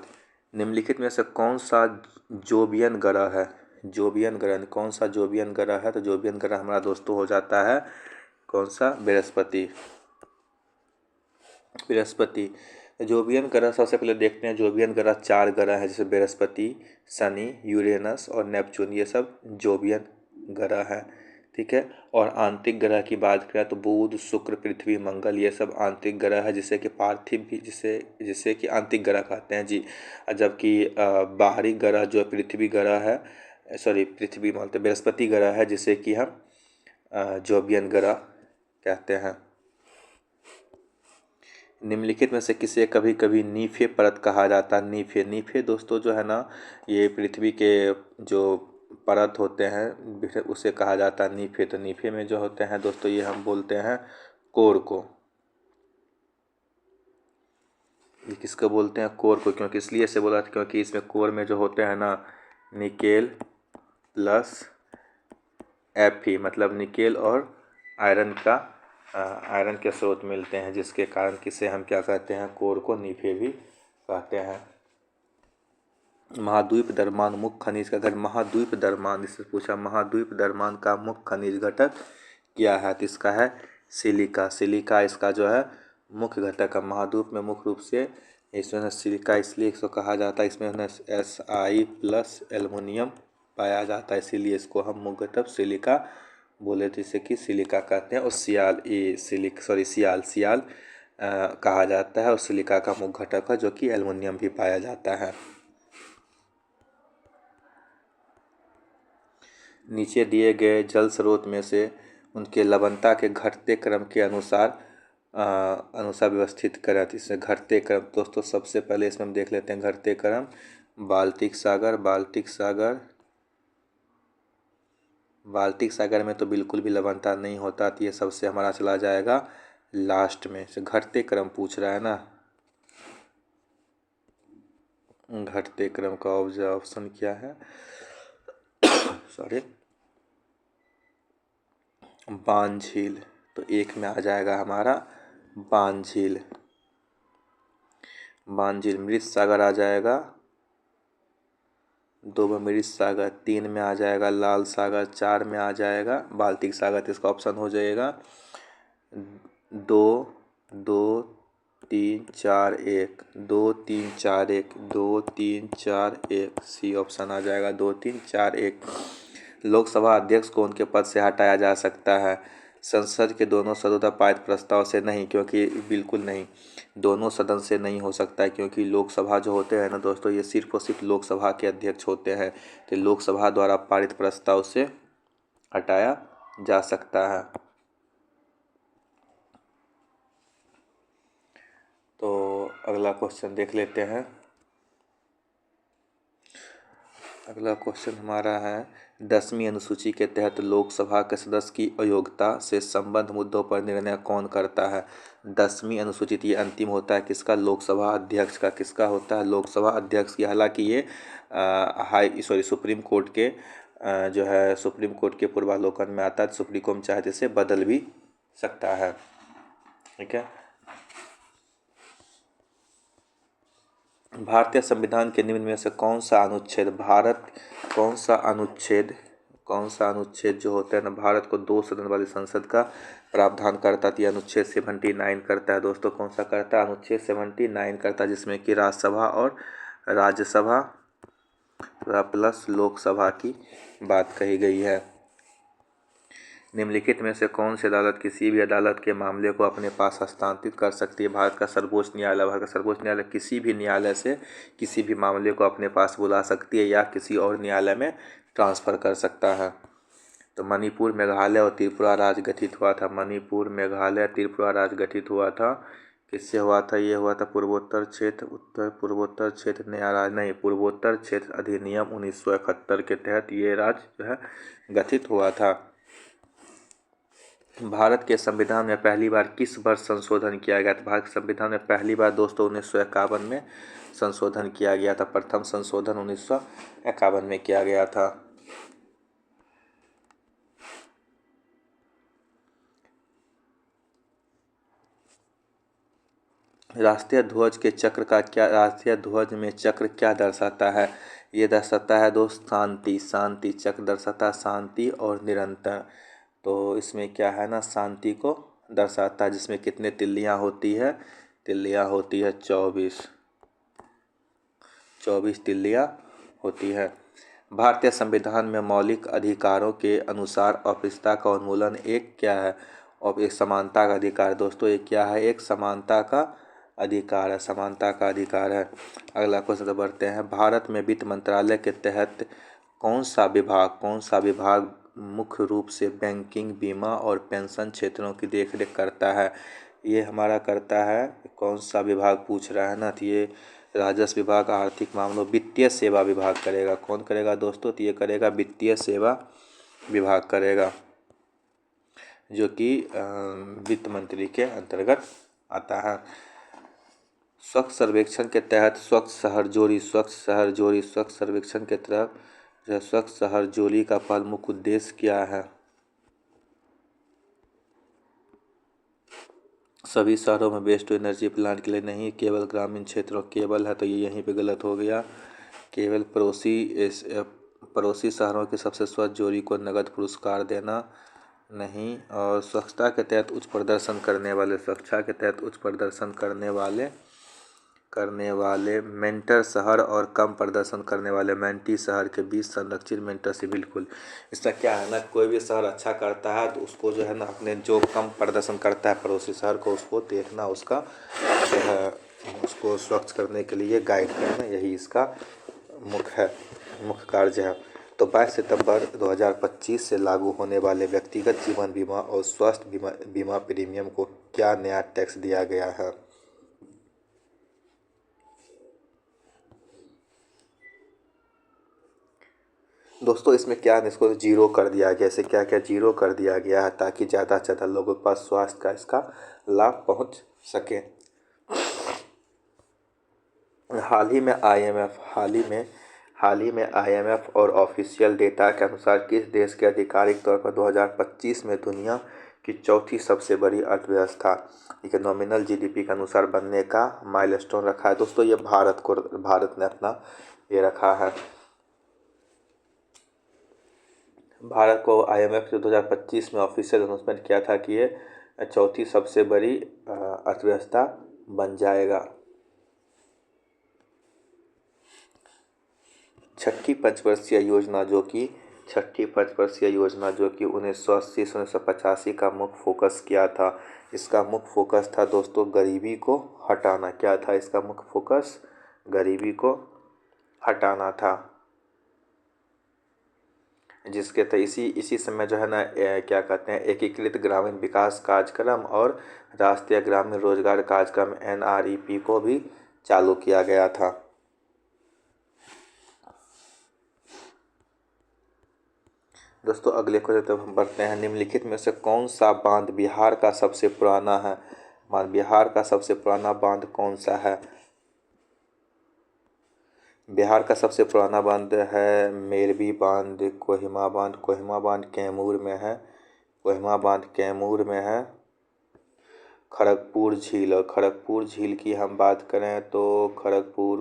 निम्नलिखित में से कौन सा जोबियन ग्रह है, जोबियन ग्रह कौन सा जोबियन ग्रह है, तो जोबियन ग्रह हमारा दोस्तों हो जाता है कौन सा, बृहस्पति। बृहस्पति जोबियन ग्रह सबसे पहले देखते हैं। जोबियन ग्रह 4 ग्रह है, जैसे बृहस्पति, शनि, यूरेनस और नेपच्यून, ये सब जोबियन ग्रह है। ठीक है। और आंतरिक ग्रह की बात करें तो बुध, शुक्र, पृथ्वी, मंगल, ये सब आंतरिक ग्रह है, जिसे कि पार्थिव भी जिसे जिसे कि आंतरिक ग्रह कहते हैं जी। जबकि बाहरी ग्रह जो पृथ्वी ग्रह है, सॉरी पृथ्वी बोलते बृहस्पति ग्रह है, जिसे कि हम जोबियन ग्रह कहते हैं। निम्नलिखित में से किसे कभी कभी नीफे परत कहा जाता है। नीफे, नीफे दोस्तों जो है ना, ये पृथ्वी के जो परत होते हैं उसे कहा जाता है नीफे। तो नीफे में जो होते हैं दोस्तों, ये हम बोलते हैं कोर को। ये किसको बोलते हैं, कोर को, क्योंकि इसलिए से बोला था क्योंकि इसमें कोर में जो होते हैं ना निकेल प्लस Fe, मतलब निकेल और आयरन का आयरन के स्रोत मिलते हैं, जिसके कारण किसे हम क्या कहते हैं, कोर को नीफे भी कहते हैं। महाद्वीप दरमान मुख्य खनिज का घटक, महाद्वीप दरमान, इससे पूछा महाद्वीप दरमान का मुख्य खनिज घटक क्या है, तो इसका है सिलिका। सिलिका इसका जो है मुख्य घटक है। महाद्वीप में मुख्य रूप से इसमें सिलिका इसलिए इसको कहा जाता है, इसमें Si प्लस एल्युमिनियम पाया जाता है, इसीलिए इसको हम मुख्य घटक सिलिका बोले थे, इसे कि सिलिका कहते हैं। और सियाल कहा जाता है, और सिलिका का मुख्य घटक है जो कि एल्युमिनियम भी पाया जाता है। नीचे दिए गए जल स्रोत में से उनके लवणता के घटते क्रम के अनुसार व्यवस्थित करें। तो इसमें घटते क्रम दोस्तों सबसे पहले इसमें हम देख लेते हैं घटते क्रम। बाल्टिक सागर में तो बिल्कुल भी लवणता नहीं होता, तो ये सबसे हमारा चला जाएगा लास्ट में। से घटते क्रम पूछ रहा है ना, घटते क्रम का ऑप्शन क्या है, सॉरी बांझील। तो एक में आ जाएगा हमारा बांझील। मृत सागर आ जाएगा, 2 में मृत सागर, 3 में आ जाएगा लाल सागर, 4 में आ जाएगा बाल्टिक सागर। तो इसका ऑप्शन हो जाएगा 2 2 3 4 1, 2 3 4 1, 2 3 4 1, सी ऑप्शन आ जाएगा 2 3 4 1। लोकसभा अध्यक्ष को उनके पद से हटाया जा सकता है। संसद के दोनों सदनों का पारित प्रस्ताव से नहीं, क्योंकि बिल्कुल नहीं, दोनों सदन से नहीं हो सकता है, क्योंकि लोकसभा जो होते हैं ना दोस्तों, ये सिर्फ और सिर्फ लोकसभा के अध्यक्ष होते हैं। तो लोकसभा द्वारा पारित प्रस्ताव से हटाया जा सकता है। तो अगला क्वेश्चन देख लेते हैं। अगला क्वेश्चन हमारा है 10वीं अनुसूची के तहत लोकसभा के सदस्य की अयोग्यता से संबद्ध मुद्दों पर निर्णय कौन करता है। 10वीं अनुसूची ये अंतिम होता है किसका, लोकसभा अध्यक्ष का। किसका होता है, लोकसभा अध्यक्ष की। हालांकि ये सुप्रीम कोर्ट के जो है सुप्रीम कोर्ट के पूर्वावलोकन में आता है, सुप्रीम कोर्ट चाहे तो इसे बदल भी सकता है। ठीक है। भारतीय संविधान के निम्न में से कौन सा अनुच्छेद जो होता है ना, भारत को 2 सदन वाली संसद का प्रावधान करता है। अनुच्छेद 79 करता है दोस्तों। कौन सा करता है, अनुच्छेद 79 करता है, जिसमें कि राज्यसभा और राज्यसभा प्लस लोकसभा की बात कही गई है। निम्नलिखित में से कौन सी अदालत किसी भी अदालत के मामले को अपने पास हस्तांतरित कर सकती है। भारत का सर्वोच्च न्यायालय किसी भी न्यायालय से किसी भी मामले को अपने पास बुला सकती है या किसी और न्यायालय में ट्रांसफ़र कर सकता है। तो मणिपुर, मेघालय और त्रिपुरा राज्य गठित हुआ था। मणिपुर, मेघालय, त्रिपुरा राज्य गठित हुआ था। किससे हुआ था, ये हुआ था पूर्वोत्तर क्षेत्र अधिनियम 1971 के तहत ये राज्य जो है गठित हुआ था। भारत के संविधान में पहली बार किस वर्ष संशोधन किया गया था? भारत के संविधान में पहली बार दोस्तों 1951 में संशोधन किया गया था। प्रथम संशोधन 1951 में किया गया था। राष्ट्रीय ध्वज के चक्र का क्या, राष्ट्रीय ध्वज में चक्र क्या दर्शाता है? ये दर्शाता है दोस्त शांति। शांति चक्र दर्शाता है शांति और निरंतर। तो इसमें क्या है ना, शांति को दर्शाता है, जिसमें कितने तिल्लियाँ होती है? तिल्लियाँ होती है 24। 24 तिल्लियाँ होती है। भारतीय संविधान में मौलिक अधिकारों के अनुसार अस्पृश्यता का उन्मूलन एक क्या है? और एक समानता का अधिकार। दोस्तों ये क्या है? एक समानता का अधिकार है। समानता का अधिकार है। अगला क्वेश्चन बढ़ते हैं। भारत में वित्त मंत्रालय के तहत कौन सा विभाग मुख्य रूप से बैंकिंग, बीमा और पेंशन क्षेत्रों की देखरेख करता है? ये हमारा करता है, कौन सा विभाग पूछ रहा है ना, तो ये राजस्व विभाग, आर्थिक मामलों, वित्तीय सेवा विभाग करेगा। कौन करेगा दोस्तों? तो ये करेगा वित्तीय सेवा विभाग करेगा, जो कि वित्त मंत्री के अंतर्गत आता है। स्वच्छ सर्वेक्षण के तहत स्वच्छ शहर जोड़ी, स्वच्छ शहर जोड़ी, स्वच्छ सर्वेक्षण के तहत स्वच्छ शहर जोड़ी का प्रमुख उद्देश्य क्या है? सभी शहरों में वेस्ट टू एनर्जी प्लांट के लिए नहीं, केवल ग्रामीण क्षेत्रों केवल है, तो ये यहीं पे गलत हो गया। केवल पड़ोसी शहरों के सबसे स्वच्छ जोड़ी को नगद पुरस्कार देना नहीं। और स्वच्छता के तहत उच्च प्रदर्शन करने वाले, स्वच्छता के तहत उच्च प्रदर्शन करने वाले मेंटर शहर और कम प्रदर्शन करने वाले मेंटी शहर के बीच संरक्षित मेंटर से बिल्कुल। इसका क्या है ना, कोई भी शहर अच्छा करता है तो उसको जो है ना, अपने जो कम प्रदर्शन करता है पड़ोसी शहर को, उसको देखना, उसका जो है उसको स्वच्छ करने के लिए गाइड करना, यही इसका मुख्य कार्य है। तो 22 सितंबर 2025 से लागू होने वाले व्यक्तिगत जीवन बीमा और स्वास्थ्य बीमा प्रीमियम को क्या नया टैक्स दिया गया है? दोस्तों इसमें क्या है, इसको जीरो कर दिया गया। इसे क्या क्या जीरो कर दिया गया है, ताकि ज़्यादा से ज़्यादा लोगों के पास स्वास्थ्य का इसका लाभ पहुंच सके। हाल ही में आईएमएफ और ऑफिशियल डेटा के अनुसार किस देश के आधिकारिक तौर पर 2025 में दुनिया की चौथी सबसे बड़ी अर्थव्यवस्था, ठीक है, नॉमिनल जीडीपी के अनुसार बनने का माइलस्टोन रखा है? दोस्तों ये भारत ने अपना ये रखा है। भारत को आईएमएफ से 2025 में ऑफिशियल अनाउंसमेंट किया था कि ये चौथी सबसे बड़ी अर्थव्यवस्था बन जाएगा। छठी पंचवर्षीय योजना जो कि 1980 से 1985 का मुख्य फोकस क्या था? इसका मुख्य फोकस था दोस्तों गरीबी को हटाना। क्या था इसका मुख्य फोकस? गरीबी को हटाना था। जिसके तहत इसी समय जो है ना, क्या कहते हैं, एकीकृत ग्रामीण विकास कार्यक्रम और राष्ट्रीय ग्रामीण रोजगार कार्यक्रम NREP को भी चालू किया गया था। दोस्तों अगले क्वेश्चन तब हम बढ़ते हैं। निम्नलिखित में से कौन सा बांध बिहार का सबसे पुराना है? बिहार का सबसे पुराना बांध कौन सा है? बिहार का सबसे पुराना बांध है मेरवी बांध, कोहिमा बांध कैमूर में है। कोहिमा बांध कैमूर में है। खड़गपुर झील, और खड़गपुर झील की हम बात करें तो खड़गपुर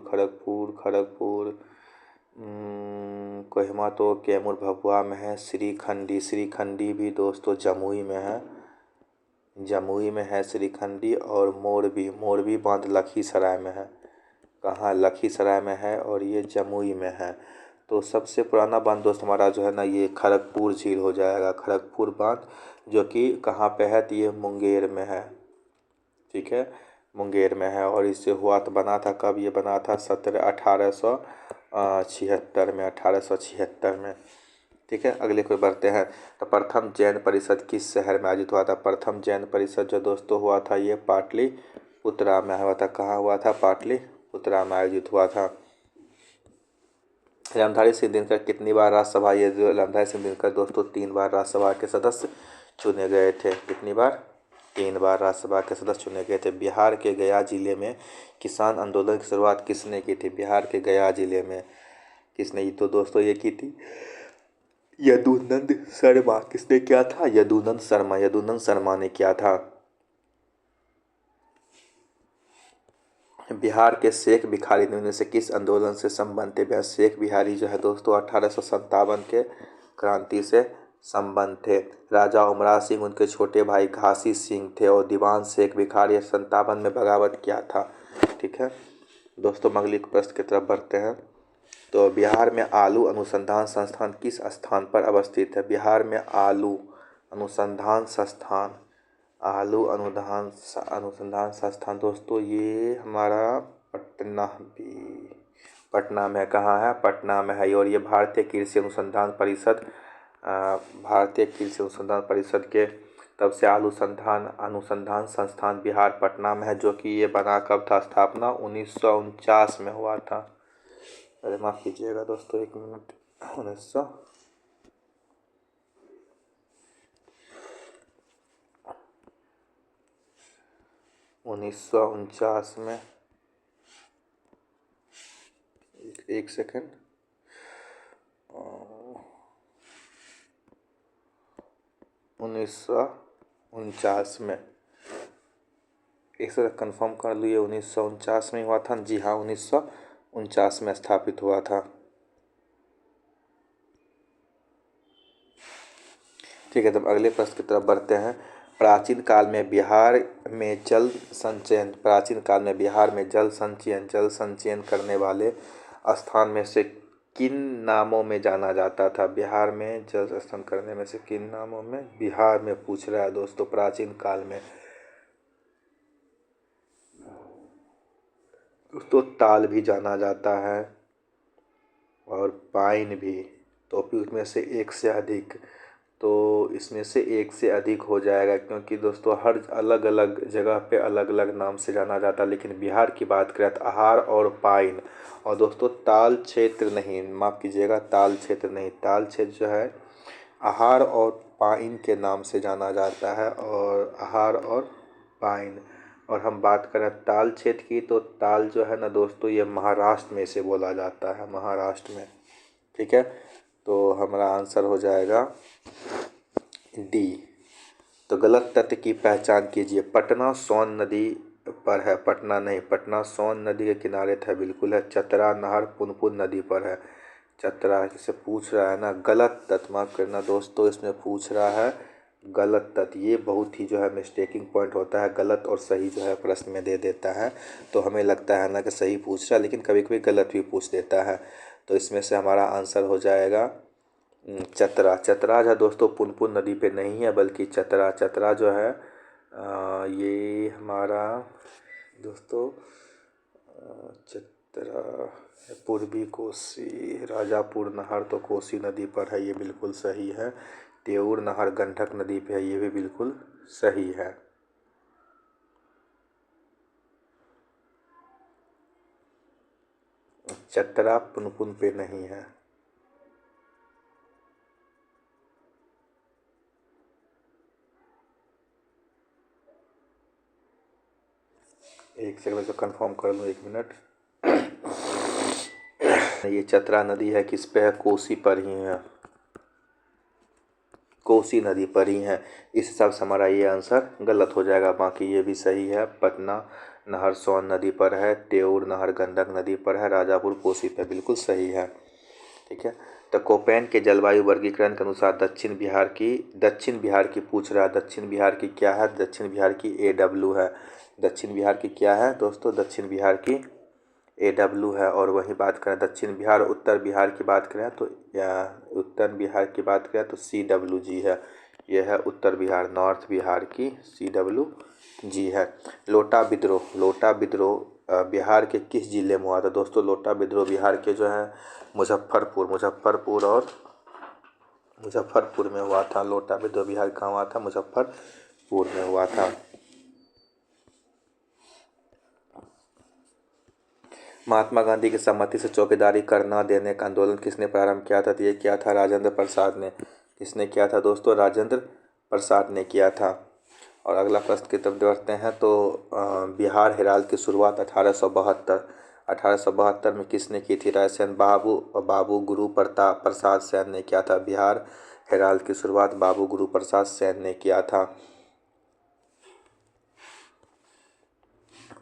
कोहिमा तो कैमूर भभुआ में है। श्रीखंडी भी दोस्तों जमुई में है श्रीखंडी। और मोरबी बांध लखीसराय में है। कहाँ? लखीसराय में है, और ये जमुई में है। तो सबसे पुराना बांध दोस्त हमारा जो है ना, ये खड़गपुर झील हो जाएगा। खड़गपुर बांध जो कि कहाँ पे है? तो ये मुंगेर में है, ठीक है, मुंगेर में है। और इससे हुआ तो बना था कब? ये बना था 1876 में, ठीक है। अगले को बढ़ते हैं। तो प्रथम जैन परिषद किस शहर में आयोजित हुआ था? प्रथम जैन परिषद जो दोस्तों हुआ था, ये पाटलिपुत्रा में हुआ था। कहाँ हुआ था? पाटलिपुत्रा में आयोजित हुआ था। रामधारी सिंह दिनकर कितनी बार राज्यसभा, ये जो रामधारी सिंह दिनकर दोस्तों 3 बार राज्यसभा के सदस्य चुने गए थे? कितनी बार? 3 बार राज्यसभा के सदस्य चुने गए थे। बिहार के गया जिले में किसान आंदोलन की शुरुआत किसने की थी? बिहार के गया जिले में किसने? ये तो दोस्तों ये की थी यदुनंद शर्मा। किसने किया था? यदुनंद शर्मा। यदुनंद शर्मा ने किया था। बिहार के शेख भिखारी निम्न से किस आंदोलन से संबंध थे? शेख बिहारी जो है दोस्तों 1857 के क्रांति से संबंध थे। राजा उमरा सिंह उनके छोटे भाई घासी सिंह थे और दीवान शेख भिखारी 57 में बगावत किया था। ठीक है दोस्तों, अगले प्रश्न की तरफ बढ़ते हैं। तो बिहार में आलू अनुसंधान संस्थान किस स्थान पर अवस्थित है? बिहार में आलू अनुसंधान संस्थान, आलू अनुसंधान संस्थान दोस्तों ये हमारा पटना में। कहाँ है? पटना में है। और ये भारतीय कृषि अनुसंधान परिषद, भारतीय कृषि अनुसंधान परिषद के तब से अनुसंधान संस्थान बिहार पटना में है, जो कि ये बना कब था? स्थापना 1949 में हुआ था। अरे माफ़ कीजिएगा दोस्तों, 1 मिनट। 1949 में, एक सेकंड, 1949 में, एक से कंफर्म कर लिए। 1949 में हुआ था। जी हाँ, 1949 में स्थापित हुआ था। ठीक है, तब अगले प्रश्न की तरफ बढ़ते हैं। प्राचीन काल में बिहार में जल संचयन करने वाले स्थान में से किन नामों में जाना जाता था? बिहार में जल संचयन करने में से किन नामों में? बिहार में पूछ रहा है दोस्तों। प्राचीन काल में दोस्तों ताल भी जाना जाता है और पाइन भी। तो फिर उसमें से एक से अधिक, तो इसमें से एक से अधिक हो जाएगा, क्योंकि दोस्तों हर अलग अलग जगह पे अलग अलग नाम से जाना जाता है। लेकिन बिहार की बात करें तो आहार और पाइन, और दोस्तों ताल क्षेत्र नहीं, माफ़ कीजिएगा, ताल क्षेत्र नहीं, ताल क्षेत्र जो है आहार और पाइन के नाम से जाना जाता है। और आहार और पाइन, और हम बात करें ताल क्षेत्र की, तो ताल जो है ना दोस्तों ये महाराष्ट्र में से बोला जाता है, महाराष्ट्र में। ठीक है, तो हमारा आंसर हो जाएगा डी। तो गलत तथ्य की पहचान कीजिए। पटना सोन नदी पर है। पटना नहीं, पटना सोन नदी के किनारे था, बिल्कुल है। चतरा नहर पुनपुन नदी पर है। चतरा से पूछ रहा है ना गलत तथ्य, माफ़ करना दोस्तों, इसमें पूछ रहा है गलत तथ्य। ये बहुत ही जो है मिस्टेकिंग पॉइंट होता है, गलत और सही जो है प्रश्न में दे देता है। तो हमें लगता है ना कि सही पूछ रहा है, लेकिन कभी कभी गलत भी पूछ देता है। तो इसमें से हमारा आंसर हो जाएगा चतरा। चतरा जो है दोस्तों पुनपुन नदी पे नहीं है, बल्कि चतरा जो है ये हमारा दोस्तों चतरा पूर्वी कोसी, राजापुर नहर तो कोसी नदी पर है, ये बिल्कुल सही है। तेऊर नहर गंडक नदी पे है, ये भी बिल्कुल सही है। चतरा पुनपुन पे नहीं है। एक सेकंड से कंफर्म कर लूँ, 1 मिनट। ये चतरा नदी है किस पे है? कोसी पर ही है, कोसी नदी पर ही है। इस हिसाब से हमारा ये आंसर गलत हो जाएगा। बाकी ये भी सही है। पटना नहर सोन नदी पर है, तेऊर नहर गंडक नदी पर है, राजापुर कोसी पर, बिल्कुल सही है। ठीक है, तो कोपेन के जलवायु वर्गीकरण के अनुसार दक्षिण बिहार की पूछ रहा है। दक्षिण बिहार की क्या है? दक्षिण बिहार की AW है। दक्षिण बिहार की क्या है दोस्तों? दक्षिण बिहार की AW है। और वही बात करें दक्षिण बिहार उत्तर बिहार की बात करें तो उत्तर बिहार की बात करें तो CWG है। यह है उत्तर बिहार, नॉर्थ बिहार की CWG है। लोटा विद्रोह बिहार के किस जिले में हुआ था? दोस्तों लोटा विद्रोह बिहार के जो है मुजफ्फरपुर में हुआ था। लोटा विद्रोह बिहार कहाँ हुआ था? मुजफ्फरपुर में हुआ था। महात्मा गांधी की सम्मति से चौकीदारी कर न देने का आंदोलन किसने प्रारंभ किया था? तो ये किया था राजेंद्र प्रसाद ने। किसने किया था दोस्तों? राजेंद्र प्रसाद ने किया था। और अगला प्रश्न की तरफ बढ़ते हैं तो बिहार हेराल्ड की शुरुआत 1872 में किसने की थी? रायसेन बाबू गुरु प्रताप प्रसाद सैन ने किया था। बिहार हेराल्ड की शुरुआत बाबू गुरु प्रसाद सैन ने किया था।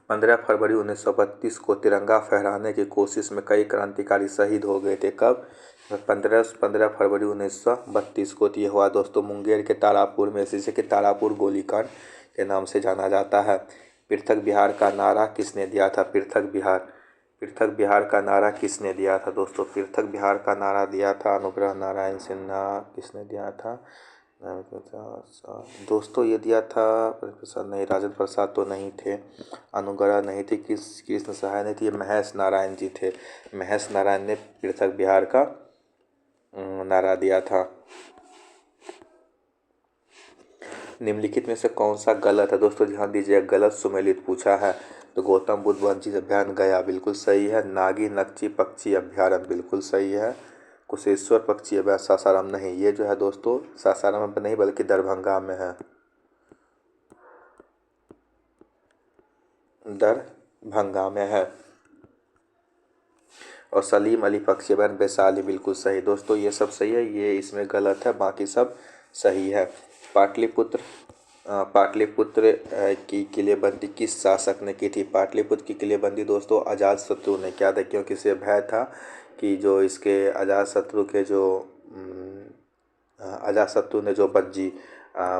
15 फरवरी 1932 को तिरंगा फहराने की कोशिश में कई क्रांतिकारी शहीद हो गए थे। कब? 15 फरवरी 1932 को। तो ये हुआ दोस्तों मुंगेर के तारापुर में, जिसे कि तारापुर गोलीकांड के नाम से जाना जाता है। पृथक बिहार का नारा किसने दिया था? पृथक बिहार का नारा किसने दिया था दोस्तों? पृथक बिहार का नारा दिया था अनुग्रह नारायण सिन्हा। किसने दिया था? दोस्तों ये दिया था प्रसाद नहीं, राजेंद्र प्रसाद तो नहीं थे, अनुग्रह नहीं थी, कृष्ण सहाय नहीं थी, ये महेश नारायण जी थे। महेश नारायण ने पृथक बिहार का नारा दिया था। निम्नलिखित में से कौन सा गलत है दोस्तों? ध्यान दीजिए, गलत सुमेलित पूछा है। तो गौतम बुद्ध वन्यजीव अभ्यारण्य गया बिल्कुल सही है। नागी नक्ची पक्षी अभ्यारण्य बिल्कुल सही है। कुशेश्वर पक्षी अभ्यारण्य सासाराम नहीं, ये जो है दोस्तों सासाराम में नहीं बल्कि दरभंगा में है, दरभंगा में है। और सलीम अली पक्षी अभ्यारण्य वैशाली बिल्कुल सही। दोस्तों ये सब सही है, ये इसमें गलत है, बाकी सब सही है। पाटलिपुत्र की किलेबंदी किस शासक ने की थी? पाटलिपुत्र की किलेबंदी दोस्तों अजातशत्रु ने किया था, क्योंकि इसे भय था कि जो इसके अजातशत्रु ने जो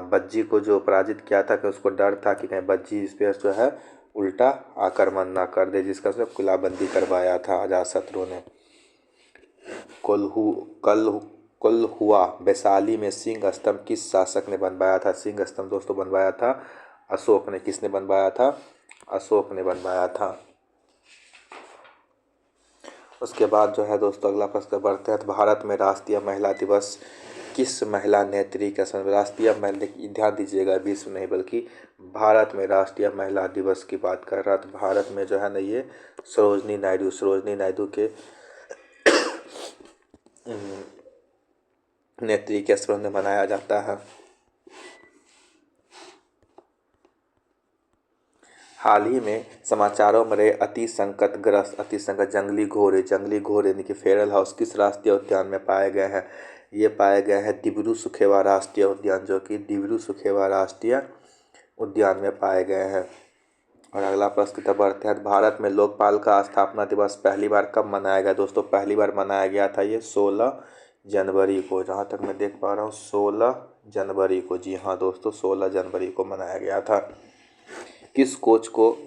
बज्जी को जो पराजित किया था, कि उसको डर था कि कहीं बज्जी इस पर जो है उल्टा आक्रमण ना कर दे, जिसका उसने किलाबंदी करवाया था अजातशत्रु ने। कल हुआ वैशाली में सिंह स्तंभ किस शासक ने बनवाया था? सिंह स्तंभ दोस्तों बनवाया था अशोक ने। किसने बनवाया था? अशोक ने बनवाया था। उसके बाद जो है दोस्तों अगला प्रश्न बढ़ते हैं। तो भारत में राष्ट्रीय महिला दिवस किस महिला नेत्री का राष्ट्रीय महिला, ध्यान दीजिएगा, विश्व नहीं बल्कि भारत में राष्ट्रीय महिला दिवस की बात कर रहा। तो भारत में जो है ना ये सरोजनी नायडू के नेत्री के स्मरण में मनाया जाता है। हाल ही में समाचारों में रहे अति संकट जंगली घोड़े यानी कि फेरल हाउस किस राष्ट्रीय उद्यान में पाए गए हैं? ये पाए गए हैं डिब्रू सुखेवा राष्ट्रीय उद्यान, जो कि डिब्रू सुखेवा राष्ट्रीय उद्यान में पाए गए हैं। और अगला प्रश्न की तरफ बढ़ते हैं। भारत में लोकपाल का स्थापना दिवस पहली बार कब मनाया गया दोस्तों? पहली बार मनाया गया था ये 16 जनवरी को, जहाँ तक मैं देख पा रहा हूँ 16 जनवरी को। जी हाँ दोस्तों 16 जनवरी को मनाया गया था। किस कोच को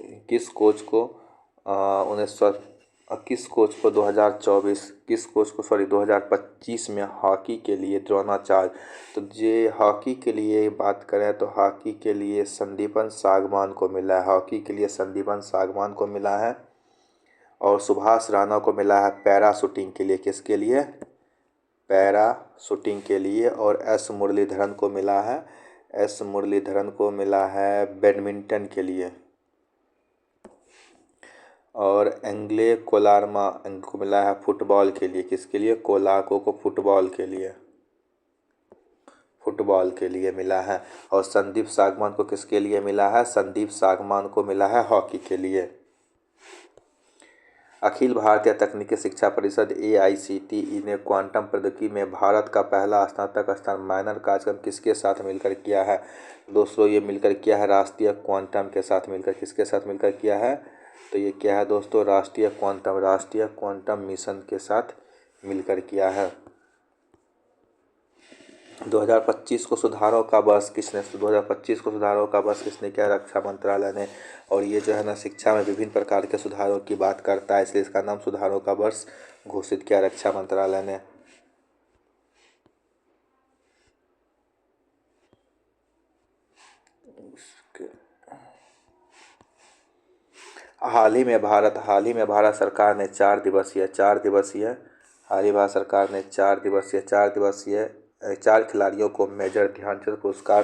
2025 में हॉकी के लिए द्रोणाचार्य, तो ये हॉकी के लिए बात करें तो हॉकी के लिए संदीपन सागवान को मिला है। हॉकी के लिए संदीपन सागवान को मिला है। और सुभाष राणा को मिला है पैरा शूटिंग के लिए। किसके लिए? पैरा शूटिंग के लिए। और एस मुरलीधरन को मिला है बैडमिंटन के लिए। और एंग्ले कोलारमा को मिला है फुटबॉल के लिए। किसके लिए? कोलाको को फुटबॉल के लिए मिला है। और संदीप सागवान को किसके लिए मिला है? संदीप सागवान को मिला है हॉकी के लिए। अखिल भारतीय तकनीकी शिक्षा परिषद AICTE ने क्वांटम प्रौद्योगिकी में भारत का पहला स्नातक स्थान माइनर कार्यक्रम किसके साथ मिलकर किया है? दोस्तों ये मिलकर किया है राष्ट्रीय क्वांटम के साथ मिलकर। किसके साथ मिलकर किया है? तो ये क्या है दोस्तों? राष्ट्रीय क्वांटम मिशन के साथ मिलकर किया है। 2025 को सुधारों का वर्ष किसने किया? रक्षा मंत्रालय ने। और ये जो है ना शिक्षा में विभिन्न प्रकार के सुधारों की बात करता है, इसलिए इसका नाम सुधारों का वर्ष घोषित किया रक्षा मंत्रालय ने। हाल ही में भारत सरकार ने 4 खिलाड़ियों को मेजर ध्यानचंद पुरस्कार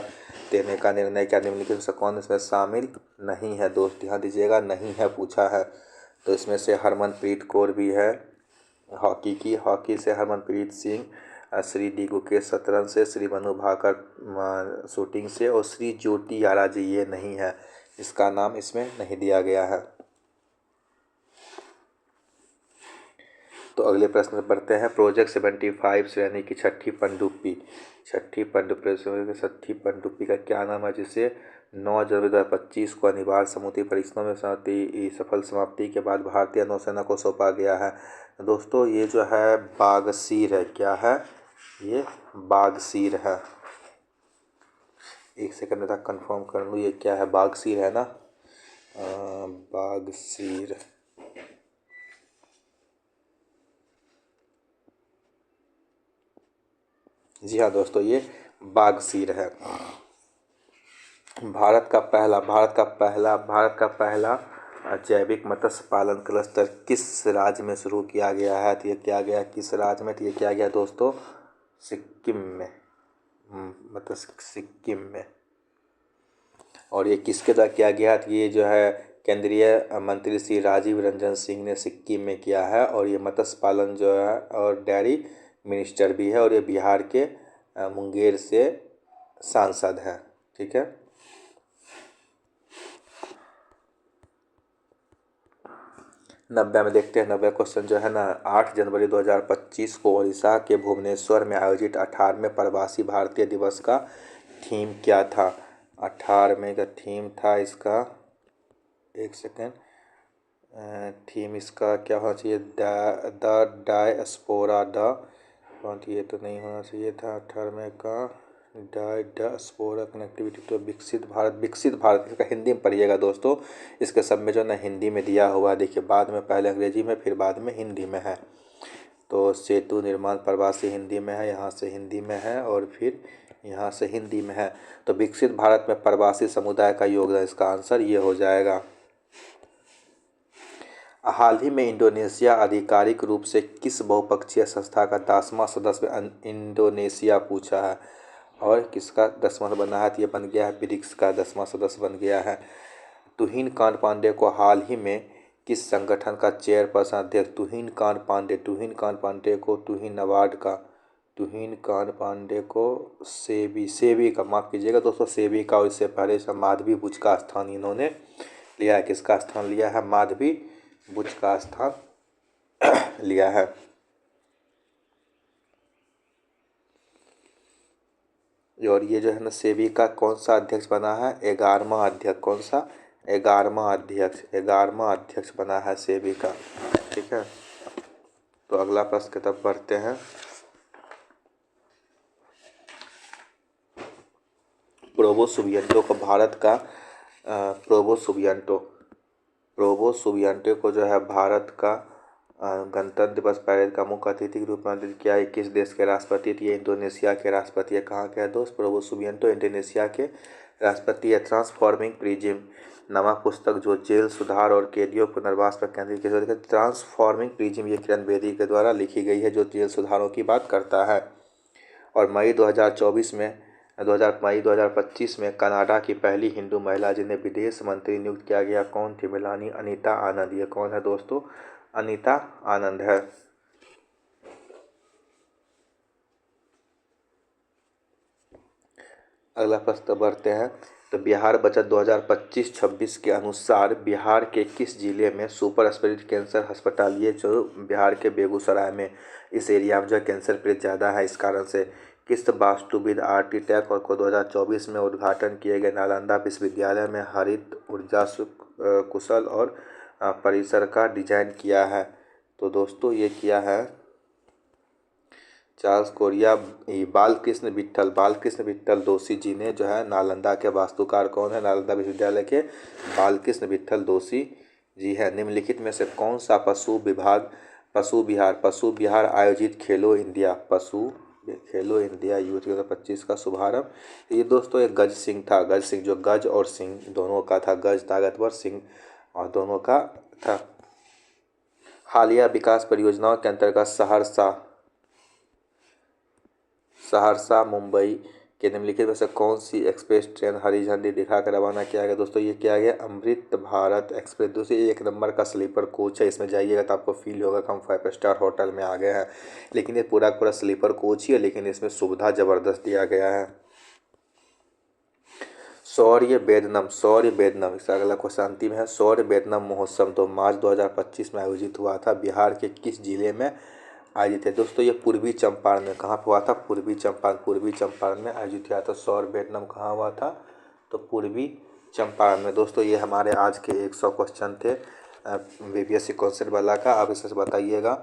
देने का निर्णय किया। निम्नलिखित में से कौन इसमें शामिल नहीं है? दोस्त ध्यान दीजिएगा, नहीं है पूछा है। तो इसमें से हरमनप्रीत कौर भी है हॉकी से हरमनप्रीत सिंह, श्री डी गुकेश शतरंज से, श्री मनु भाकर शूटिंग से और श्री ज्योति यारा जी ये नहीं है, इसका नाम इसमें नहीं दिया गया है। तो अगले प्रश्न पर बढ़ते हैं। प्रोजेक्ट 75 श्रेणी की छठी पनडुब्बी का क्या नाम है, जिसे 9 जनवरी 2025 को अनिवार्य समुद्री परीक्षणों में सफल समाप्ति के बाद भारतीय नौसेना को सौंपा गया है। दोस्तों ये जो है बागसीर है। क्या है ये? बागसीर है। एक सेकंड तक कंफर्म कर लूँ ये क्या है। बागसीर है ना, बागसीर। जी हाँ दोस्तों, ये बागसीर है। भारत का पहला जैविक मत्स्य पालन क्लस्टर किस राज्य में शुरू किया गया है? तो ये किया गया किस राज्य में? तो ये किया गया दोस्तों सिक्किम में। मतलब सिक्किम में। और ये किसके द्वारा किया गया? तो ये जो है केंद्रीय मंत्री श्री राजीव रंजन सिंह ने सिक्किम में किया है। और ये मत्स्य पालन जो है और डेयरी मिनिस्टर भी है, और ये बिहार के मुंगेर से सांसद है। ठीक है। 90 में देखते हैं। 90 क्वेश्चन जो है ना, 8 जनवरी 2025 को उड़ीसा के भुवनेश्वर में आयोजित 18वें प्रवासी भारतीय दिवस का थीम क्या था? 18वें का थीम था इसका, एक सेकेंड, थीम इसका क्या होना चाहिए? द डायस्पोरा ये तो नहीं होना चाहिए था 18वें का। डायस्पोरा कनेक्टिविटी तो विकसित भारत इसका हिंदी में पढ़िएगा दोस्तों। इसके सब में जो ना हिंदी में दिया हुआ है, देखिए बाद में पहले अंग्रेजी में फिर बाद में हिंदी में है। तो सेतु निर्माण प्रवासी हिंदी में है, यहाँ से हिंदी में है और फिर यहाँ से हिंदी में है। तो विकसित भारत में प्रवासी समुदाय का योगदान, इसका आंसर ये हो जाएगा। हाल ही में इंडोनेशिया आधिकारिक रूप से किस बहुपक्षीय संस्था का 10वां सदस्य इंडोनेशिया पूछा है? और किसका 10वां बना है? तो ये बन गया है ब्रिक्स का 10वां सदस्य बन गया है। तुहिन कांत पांडे को हाल ही में किस संगठन का चेयरपर्सन अध्यक्ष? तुहिन कांत पांडे को तुहिन कांत पांडे को सेबी का, माफ़ कीजिएगा दोस्तों, सेबी का, और इससे पहले माधवी बुच का स्थान इन्होंने लिया है। किसका स्थान लिया है? माधवी बुच का स्थान लिया है। और ये जो है ना सेबी का कौन सा अध्यक्ष बना है? 11वां अध्यक्ष। कौन सा? 11वां अध्यक्ष बना है सेबी का। ठीक है। तो अगला प्रश्न की तरफ बढ़ते हैं। प्रोवो सुबियांटो को भारत का प्रोवो सुबियांटो को जो है भारत का गणतंत्र दिवस परेड का मुख्य अतिथि के रूप में आमंत्रित किया है। किस देश के राष्ट्रपति? ये इंडोनेशिया के राष्ट्रपति है। कहाँ के है दोस्त? प्रोवो सुबियांटो इंडोनेशिया के राष्ट्रपति है। ट्रांसफॉर्मिंग प्रिज्म नामक पुस्तक जो जेल सुधार और कैदियों पुनर्वास पर केंद्रित की है। ट्रांसफॉर्मिंग प्रिज्म ये किरण बेदी के द्वारा लिखी गई है, जो जेल सुधारों की बात करता है। और मई 2025 में कनाडा की पहली हिंदू महिला जिन्हें विदेश मंत्री नियुक्त किया गया कौन थी? मेलानी अनीता आनंद। ये कौन है दोस्तों? अनीता आनंद है। अगला प्रश्न बढ़ते हैं। तो बिहार बजट 2025-26 के अनुसार बिहार के किस जिले में सुपर स्पेशलिटी कैंसर अस्पताल, ये जो बिहार के बेगूसराय में, इस एरिया में जो कैंसर पीड़ित ज़्यादा है, इस कारण से किस वास्तुविद आर्किटेक्ट और को 2024 में उद्घाटन किए गए नालंदा विश्वविद्यालय में हरित ऊर्जा कुशल और परिसर का डिजाइन किया है? तो दोस्तों ये किया है चार्ल्स कोरिया। बालकृष्ण विट्ठल दोषी जी ने जो है, नालंदा के वास्तुकार कौन है? नालंदा विश्वविद्यालय के बालकृष्ण विट्ठल दोषी जी है। निम्नलिखित में से कौन सा पशु विहार आयोजित खेलो इंडिया यूथ 2025 का शुभारंभ? ये दोस्तों एक गज सिंह था। गज सिंह जो गज और सिंह दोनों का था, गज ताकतवर, सिंह और दोनों का था। हालिया विकास परियोजनाओं के अंतर्गत सहरसा मुंबई कि निम्नलिखित में से कौन सी एक्सप्रेस ट्रेन हरी झंडी दिखाकर रवाना किया गया। दोस्तों ये क्या गया, अमृत भारत एक्सप्रेस। दोस्तों ये 1 नंबर का स्लीपर कोच है, इसमें जाइएगा तो आपको फील होगा कि हम 5 स्टार होटल में आ गए हैं। लेकिन ये पूरा पूरा स्लीपर कोच ही है, लेकिन इसमें सुविधा ज़बरदस्त दिया गया है। शौर्य वेदनम, शौर्य वेदनम, इसका अगला क्वेश्चन अंतिम है। शौर्य वेदनम महोत्सव तो मार्च 2025 में आयोजित हुआ था, बिहार के किस जिले में आयोजित है। दोस्तों ये पूर्वी चंपारण में, कहाँ पर हुआ था, पूर्वी चंपारण में आयोजित हुआ था। शौर्य वेदनम कहाँ हुआ था, तो पूर्वी चंपारण में। दोस्तों ये हमारे आज के 100 क्वेश्चन थे बीपीएससी कॉन्सेप्ट वाला का। आप इसे बताइएगा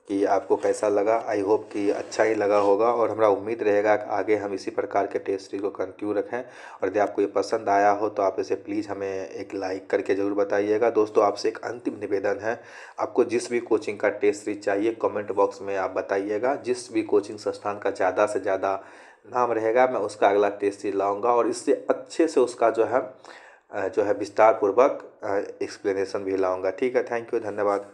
कि आपको कैसा लगा। आई होप कि अच्छा ही लगा होगा, और हमारा उम्मीद रहेगा कि आगे हम इसी प्रकार के टेस्ट सीरीज को कंटिन्यू रखें। और यदि आपको ये पसंद आया हो तो आप इसे प्लीज़ हमें एक लाइक करके ज़रूर बताइएगा। दोस्तों आपसे एक अंतिम निवेदन है, आपको जिस भी कोचिंग का टेस्ट सीरीज चाहिए कमेंट बॉक्स में आप बताइएगा। जिस भी कोचिंग संस्थान का ज़्यादा से ज़्यादा नाम रहेगा मैं उसका अगला टेस्ट सीरीज लाऊँगा, और इससे अच्छे से उसका जो है विस्तार पूर्वक एक्सप्लेनेशन भी लाऊँगा। ठीक है, थैंक यू, धन्यवाद।